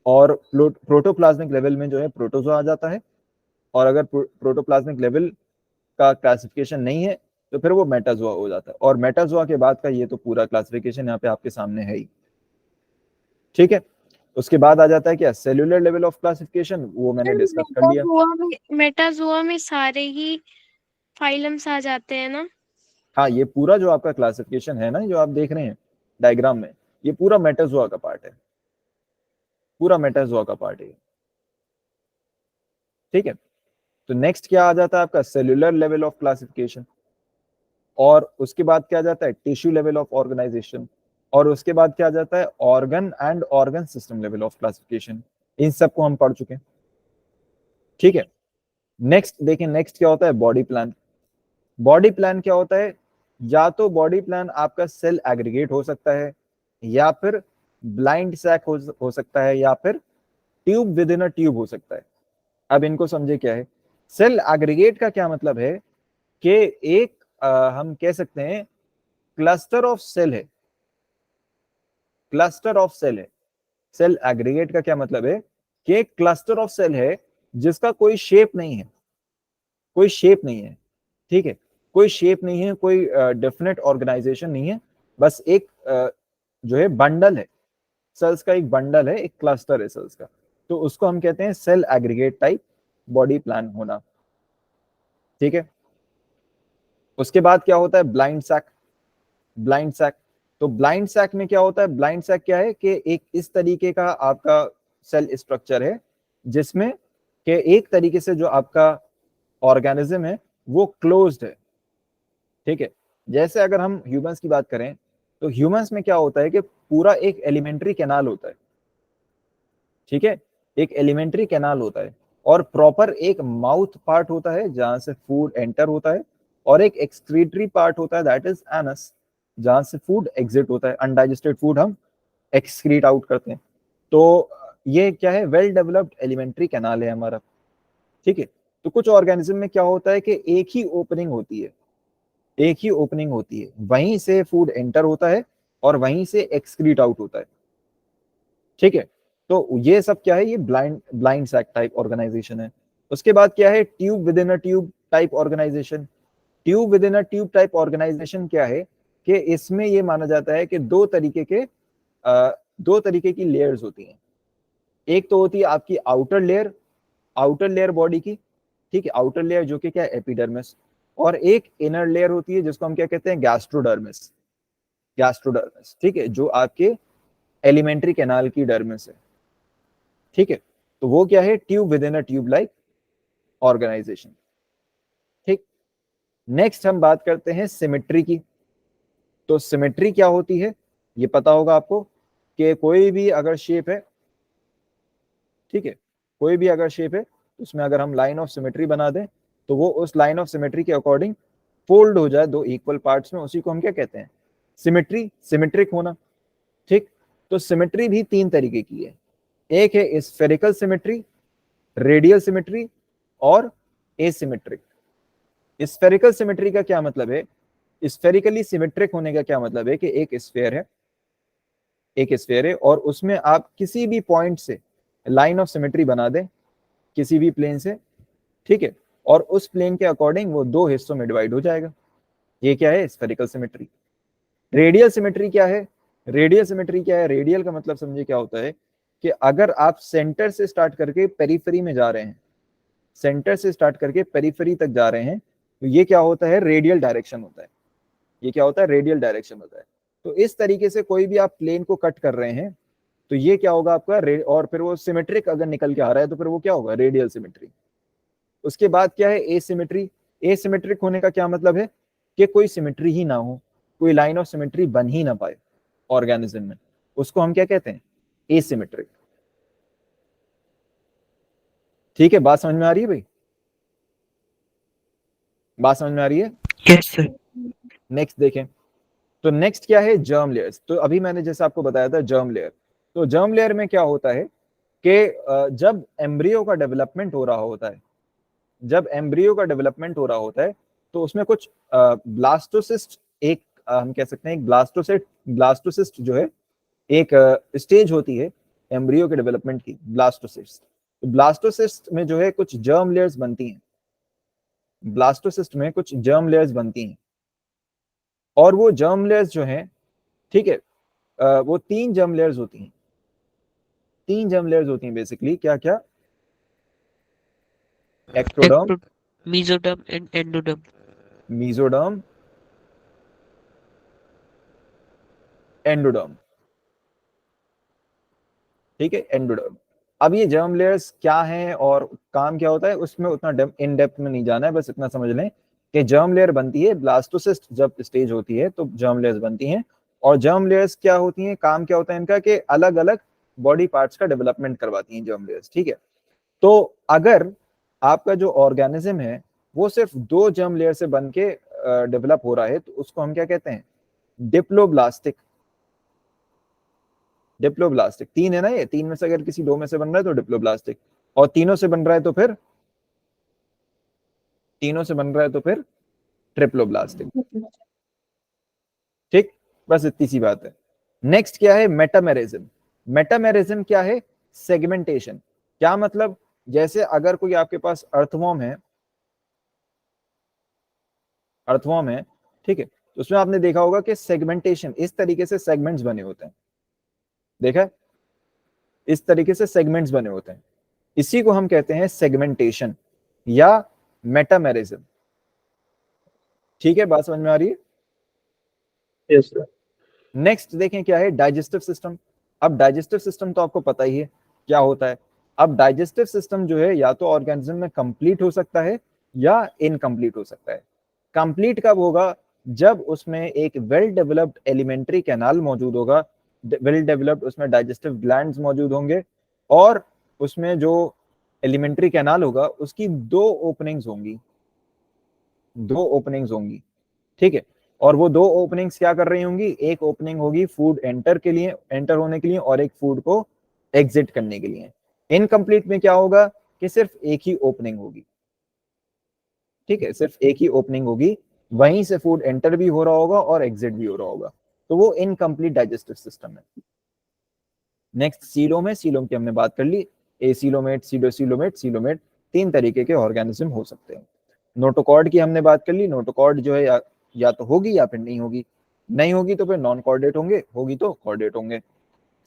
[SPEAKER 1] और प्रोटोप्लाज्मिक लेवल में जो है प्रोटोजोआ आ जाता है। और अगर प्रोटोप्लाज्मिक लेवल का क्लासिफिकेशन नहीं है तो फिर वो मेटाजोआ हो जाता है। और मेटाजोआ के बाद का ये तो पूरा क्लासिफिकेशन यहाँ पे आपके सामने है ही। ठीक है, उसके बाद आ जाता है क्या, सेल्यूलर लेवल ऑफ क्लासिफिकेशन, वो मैंने डिस्कस कर लिया।
[SPEAKER 2] मेटाजोआ में सारे ही फाइलम्स आ जाते हैं ना?
[SPEAKER 1] हाँ, ये पूरा जो आपका क्लासिफिकेशन है ना, जो आप देख रहे हैं डायग्राम में, ये पूरा मेटाजोआ का पार्ट है, पूरा मेटाजोआ का पार्ट है। ठीक है, तो नेक्स्ट क्या आ जाता है आपका, सेल्यूलर लेवल ऑफ क्लासिफिकेशन। और उसके बाद क्या आ जाता है, टिश्यू लेवल ऑफ ऑर्गेनाइजेशन। और उसके बाद क्या आ जाता है, organ and organ system level of classification. इन सबको हम पढ़ चुके हैं। ठीक है, नेक्स्ट देखें, नेक्स्ट क्या होता है, बॉडी प्लान। बॉडी प्लान क्या होता है, या तो बॉडी प्लान आपका सेल एग्रीगेट हो सकता है, या फिर ब्लाइंड सैक हो सकता है, या फिर tube within a tube हो सकता है। अब इनको समझे क्या है। सेल एग्रीगेट का क्या मतलब है कि एक हम कह सकते हैं क्लस्टर ऑफ सेल है, क्लस्टर ऑफ सेल है। सेल एग्रीगेट का क्या मतलब है कि एक क्लस्टर ऑफ सेल है जिसका कोई शेप नहीं है, कोई शेप नहीं है। ठीक है, कोई शेप नहीं है, कोई डेफिनेट ऑर्गेनाइजेशन नहीं है, बस एक जो है बंडल है, सेल्स का एक बंडल है, एक क्लस्टर है सेल्स का। तो उसको हम कहते हैं cell aggregate type body plan होना। ठीक है, उसके बाद क्या होता है, ब्लाइंड सैक। ब्लाइंड सैक, तो ब्लाइंड सैक में क्या होता है, ब्लाइंड सैक क्या है कि एक इस तरीके का आपका सेल स्ट्रक्चर है जिसमें कि एक तरीके से जो आपका ऑर्गेनिज्म है वो क्लोज्ड है। ठीक है, जैसे अगर हम ह्यूमंस की बात करें तो ह्यूमंस में क्या होता है कि पूरा एक एलिमेंट्री कैनाल होता है। ठीक है, एक एलिमेंट्री कैनाल होता है, और प्रॉपर एक माउथ पार्ट होता है जहां से फूड एंटर होता है, और एक एक्सक्रीटरी पार्ट होता है, दैट इज एनस, जहां से फूड एग्जिट होता है। अनडाइजेस्टेड फूड हम एक्सक्रीट आउट करते हैं। तो ये क्या है, वेल डेवलप्ड एलिमेंट्री कैनाल है हमारा। ठीक है, तो कुछ ऑर्गेनिज्म में क्या होता है कि एक ही ओपनिंग होती है, एक ही ओपनिंग होती है, वहीं से फूड एंटर होता है और वहीं से एक्सक्रीट आउट होता है। ठीक है, तो ये सब क्या है, ये ब्लाइंड सैक टाइप ऑर्गेनाइजेशन है। उसके बाद क्या है, tube within a tube type organization. Tube within a tube type organization क्या है कि इसमें ये माना जाता है कि दो तरीके की लेयर्स होती हैं। एक तो होती है आपकी outer layer, outer layer body की। ठीक है, आउटर लेयर जो कि क्या है, एपिडर्मिस। और एक इनर लेयर होती है जिसको हम क्या कहते हैं, गैस्ट्रोडर्मिस। गैस्ट्रोडर्मिस, ठीक है, जो आपके एलिमेंट्री कैनाल की डर्मिस है। ठीक है, तो वो क्या है, tube within a tube like organization. ठीक, नेक्स्ट हम बात करते हैं सिमेट्री की। तो सिमेट्री क्या होती है, ये पता होगा आपको कि कोई भी अगर शेप है, ठीक है, कोई भी अगर शेप है, उसमें अगर हम लाइन ऑफ सिमेट्री बना दें तो वो उस लाइन ऑफ सिमेट्री के अकॉर्डिंग फोल्ड हो जाए दो इक्वल पार्ट्स में, उसी को हम क्या कहते हैं, सिमेट्री, सिमेट्रिक होना। ठीक, तो सिमेट्री भी तीन तरीके की है। एक है स्फेरिकल सिमेट्री, रेडियल सिमेट्री और एसिमेट्रिक। स्फेरिकल सिमेट्री का क्या मतलब है? स्फेरिकली सिमेट्रिक होने का क्या मतलब है कि एक स्फेयर है, एक स्फेयर है और उसमें आप किसी भी पॉइंट से लाइन ऑफ सिमेट्री बना दें, किसी भी प्लेन से, ठीक है, और उस प्लेन के अकॉर्डिंग वो दो हिस्सों में डिवाइड हो जाएगा। ये क्या है? Spherical symmetry. रेडियल सिमेट्री क्या है? रेडियल सिमेट्री क्या है? रेडियल का मतलब समझिए क्या होता है कि अगर आप सेंटर से स्टार्ट करके पेरिफेरी में जा रहे हैं, सेंटर से स्टार्ट करके पेरिफेरी तक जा रहे हैं, तो ये क्या होता है? रेडियल डायरेक्शन होता है। ये क्या होता है? रेडियल डायरेक्शन होता है। तो इस तरीके से कोई भी आप प्लेन को कट कर रहे हैं तो ये क्या होगा आपका और फिर वो सिमेट्रिक अगर निकल के आ रहा है तो फिर वो क्या होगा? Radial symmetry. उसके बाद क्या है? एसिमेट्री। एसिमेट्रिक होने का क्या मतलब है? कि कोई सिमेट्री ही ना हो, कोई लाइन ऑफ सिमेट्री बन ही ना पाए ऑर्गेनिज्म में, उसको हम क्या कहते हैं? एसिमेट्रिक। ठीक है, बात समझ में आ रही है भाई? बात समझ में आ रही है?
[SPEAKER 3] Yes sir.
[SPEAKER 1] नेक्स्ट देखें, तो नेक्स्ट क्या है? Germ layers. तो अभी मैंने जैसे आपको बताया था जर्म लेयर, तो जर्म लेयर में क्या होता है कि जब एम्ब्रियो का डेवलपमेंट हो रहा होता है, जब एम्ब्रियो का डेवलपमेंट हो रहा होता है तो उसमें कुछ ब्लास्टोसिस्ट, एक हम कह सकते हैं एक ब्लास्टोसिस्ट जो है एक स्टेज होती है एम्ब्रियो के डेवलपमेंट की, ब्लास्टोसिस्ट। तो ब्लास्टोसिस्ट में जो है कुछ जर्म लेयर्स बनती हैं, ब्लास्टोसिस्ट में कुछ जर्म लेयर्स बनती हैं और वो जर्म लेयर्स जो हैं, ठीक है, वो 3 जर्म लेयर्स होती हैं। 3 जर्म लेयर्स होती हैं बेसिकली, क्या क्या? Ectoderm,
[SPEAKER 3] mesoderm and endoderm.
[SPEAKER 1] Mesoderm, endoderm. ठीक है, एंडोडर्म। अब ये जर्म लेयर्स क्या हैं और काम क्या होता है उसमें उतना इन डेप्थ में नहीं जाना है, बस इतना समझ लें कि जर्म लेयर बनती है, ब्लास्टोसिस्ट जब स्टेज होती है तो जर्म लेयर्स बनती हैं। और जर्म लेयर्स क्या होती हैं, काम क्या होता है इनका कि अलग अलग बॉडी पार्ट्स का डेवलपमेंट करवाती हैं जर्म लेयर्स। ठीक है, तो अगर आपका जो ऑर्गेनिज्म है वो सिर्फ 2 जर्म लेयर से बन के डेवलप हो रहा है तो उसको हम क्या कहते हैं? डिप्लोब्लास्टिक। डिप्लोब्लास्टिक 3 है ना, ये 3 में से अगर किसी 2 में से बन रहा है तो डिप्लोब्लास्टिक, और तीनों से बन रहा है तो फिर, तीनों से बन रहा है तो फिर ट्रिप्लोब्लास्टिक। ठीक, बस इतनी सी बात है। नेक्स्ट क्या है? मेटामेरिज्म। मेटामेरिज्म क्या है? सेगमेंटेशन। क्या मतलब? जैसे अगर कोई आपके पास अर्थवॉर्म है, अर्थवॉर्म है, ठीक है, तो उसमें आपने देखा होगा कि सेगमेंटेशन, इस तरीके से सेगमेंट्स बने होते हैं, देखा है? इस तरीके से सेगमेंट्स बने होते हैं, इसी को हम कहते हैं सेगमेंटेशन या मेटामेरिज्म। ठीक है, बात समझ में आ रही है?
[SPEAKER 5] Yes sir.
[SPEAKER 1] नेक्स्ट देखें क्या है? Digestive system. अब डाइजेस्टिव सिस्टम तो आपको पता ही है क्या होता है। अब डाइजेस्टिव सिस्टम जो है या तो ऑर्गेनिज्म में कंप्लीट हो सकता है या इनकम्प्लीट हो सकता है। कंप्लीट कब होगा? जब उसमें एक वेल डेवलप्ड एलिमेंट्री कैनाल मौजूद होगा, वेल डेवलप्ड उसमें डाइजेस्टिव ग्लैंड्स मौजूद होंगे और उसमें जो एलिमेंट्री कैनाल होगा उसकी 2 ओपनिंग्स होंगी, 2 ओपनिंग्स होंगी। ठीक है, और वो 2 ओपनिंग्स क्या कर रही होंगी? एक ओपनिंग होगी फूड एंटर के लिए, एंटर होने के लिए, और एक फूड को एग्जिट करने के लिए। इनकम्प्लीट में क्या होगा कि सिर्फ एक ही ओपनिंग होगी। ठीक है, सिर्फ एक ही ओपनिंग होगी, वहीं से फूड एंटर भी हो रहा होगा और एग्जिट भी हो रहा होगा, तो वो इनकम्प्लीट डाइजेस्टिव सिस्टम है। नेक्स्ट सीलोम है। सीलोम की हमने बात कर ली, एसीलोमेट, सीडोसीलोमेट, सीलोमेट, 3 तरीके के ऑर्गेनिज्म हो सकते हैं। नोटोकॉर्ड की हमने बात कर ली। नोटोकॉर्ड जो है या तो होगी या फिर नहीं होगी, नहीं होगी तो फिर नॉन कॉर्डेट होंगे, होगी तो कॉर्डेट होंगे।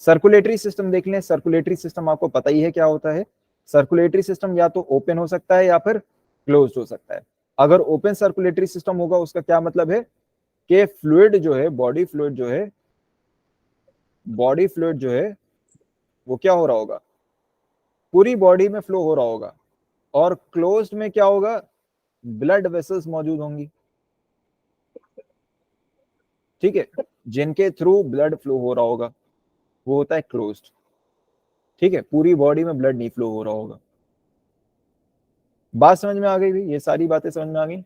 [SPEAKER 1] सर्कुलेटरी सिस्टम देख लें। सर्कुलेटरी सिस्टम आपको पता ही है क्या होता है। सर्कुलेटरी सिस्टम या तो ओपन हो सकता है या फिर क्लोज्ड हो सकता है। अगर ओपन सर्कुलेटरी सिस्टम होगा उसका क्या मतलब है कि फ्लूइड जो है, बॉडी फ्लूइड जो है, बॉडी फ्लूइड जो है वो क्या हो रहा होगा? पूरी बॉडी में फ्लो हो रहा होगा। और क्लोज्ड में क्या होगा? ब्लड वेसल्स मौजूद होंगी, ठीक है, जिनके थ्रू ब्लड फ्लो हो रहा होगा, वो होता है क्लोज्ड। ठीक है, पूरी बॉडी में ब्लड नहीं फ्लो हो रहा होगा। बात समझ में आ गई भाई? ये सारी बातें समझ में आ गई?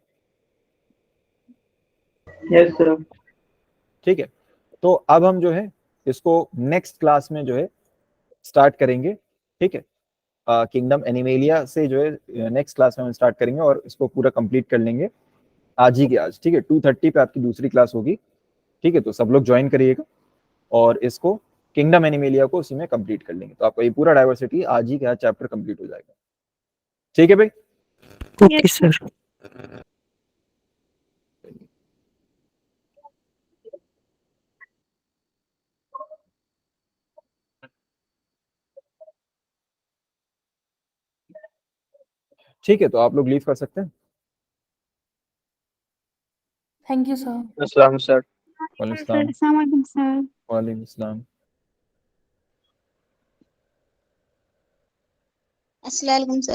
[SPEAKER 5] Yes sir.
[SPEAKER 1] ठीक है, तो अब हम जो है इसको नेक्स्ट क्लास में जो है स्टार्ट करेंगे। ठीक है, किंगडम एनिमेलिया से जो है नेक्स्ट क्लास में हम स्टार्ट करेंगे और इसको पूरा कंप्लीट कर लेंगे आज ही के आज, ठीक है। 2:30 पे आपकी दूसरी क्लास होगी, ठीक है। तो सब लोग ज्वाइन करिएगा और इसको किंगडम एनिमेलिया को उसी में कंप्लीट कर लेंगे, तो आपका ये पूरा डाइवर्सिटी आज ही के आज चैप्टर कंप्लीट हो जाएगा, ठीक है भाई।
[SPEAKER 3] Okay sir.
[SPEAKER 1] ठीक है, तो आप लोग लीव कर सकते हैं।
[SPEAKER 4] Thank you sir.
[SPEAKER 5] अस्सलाम सर।
[SPEAKER 1] वालेकुम
[SPEAKER 2] सर।
[SPEAKER 1] अस्सलाम।
[SPEAKER 6] अस्सलाम वालेकुम सर।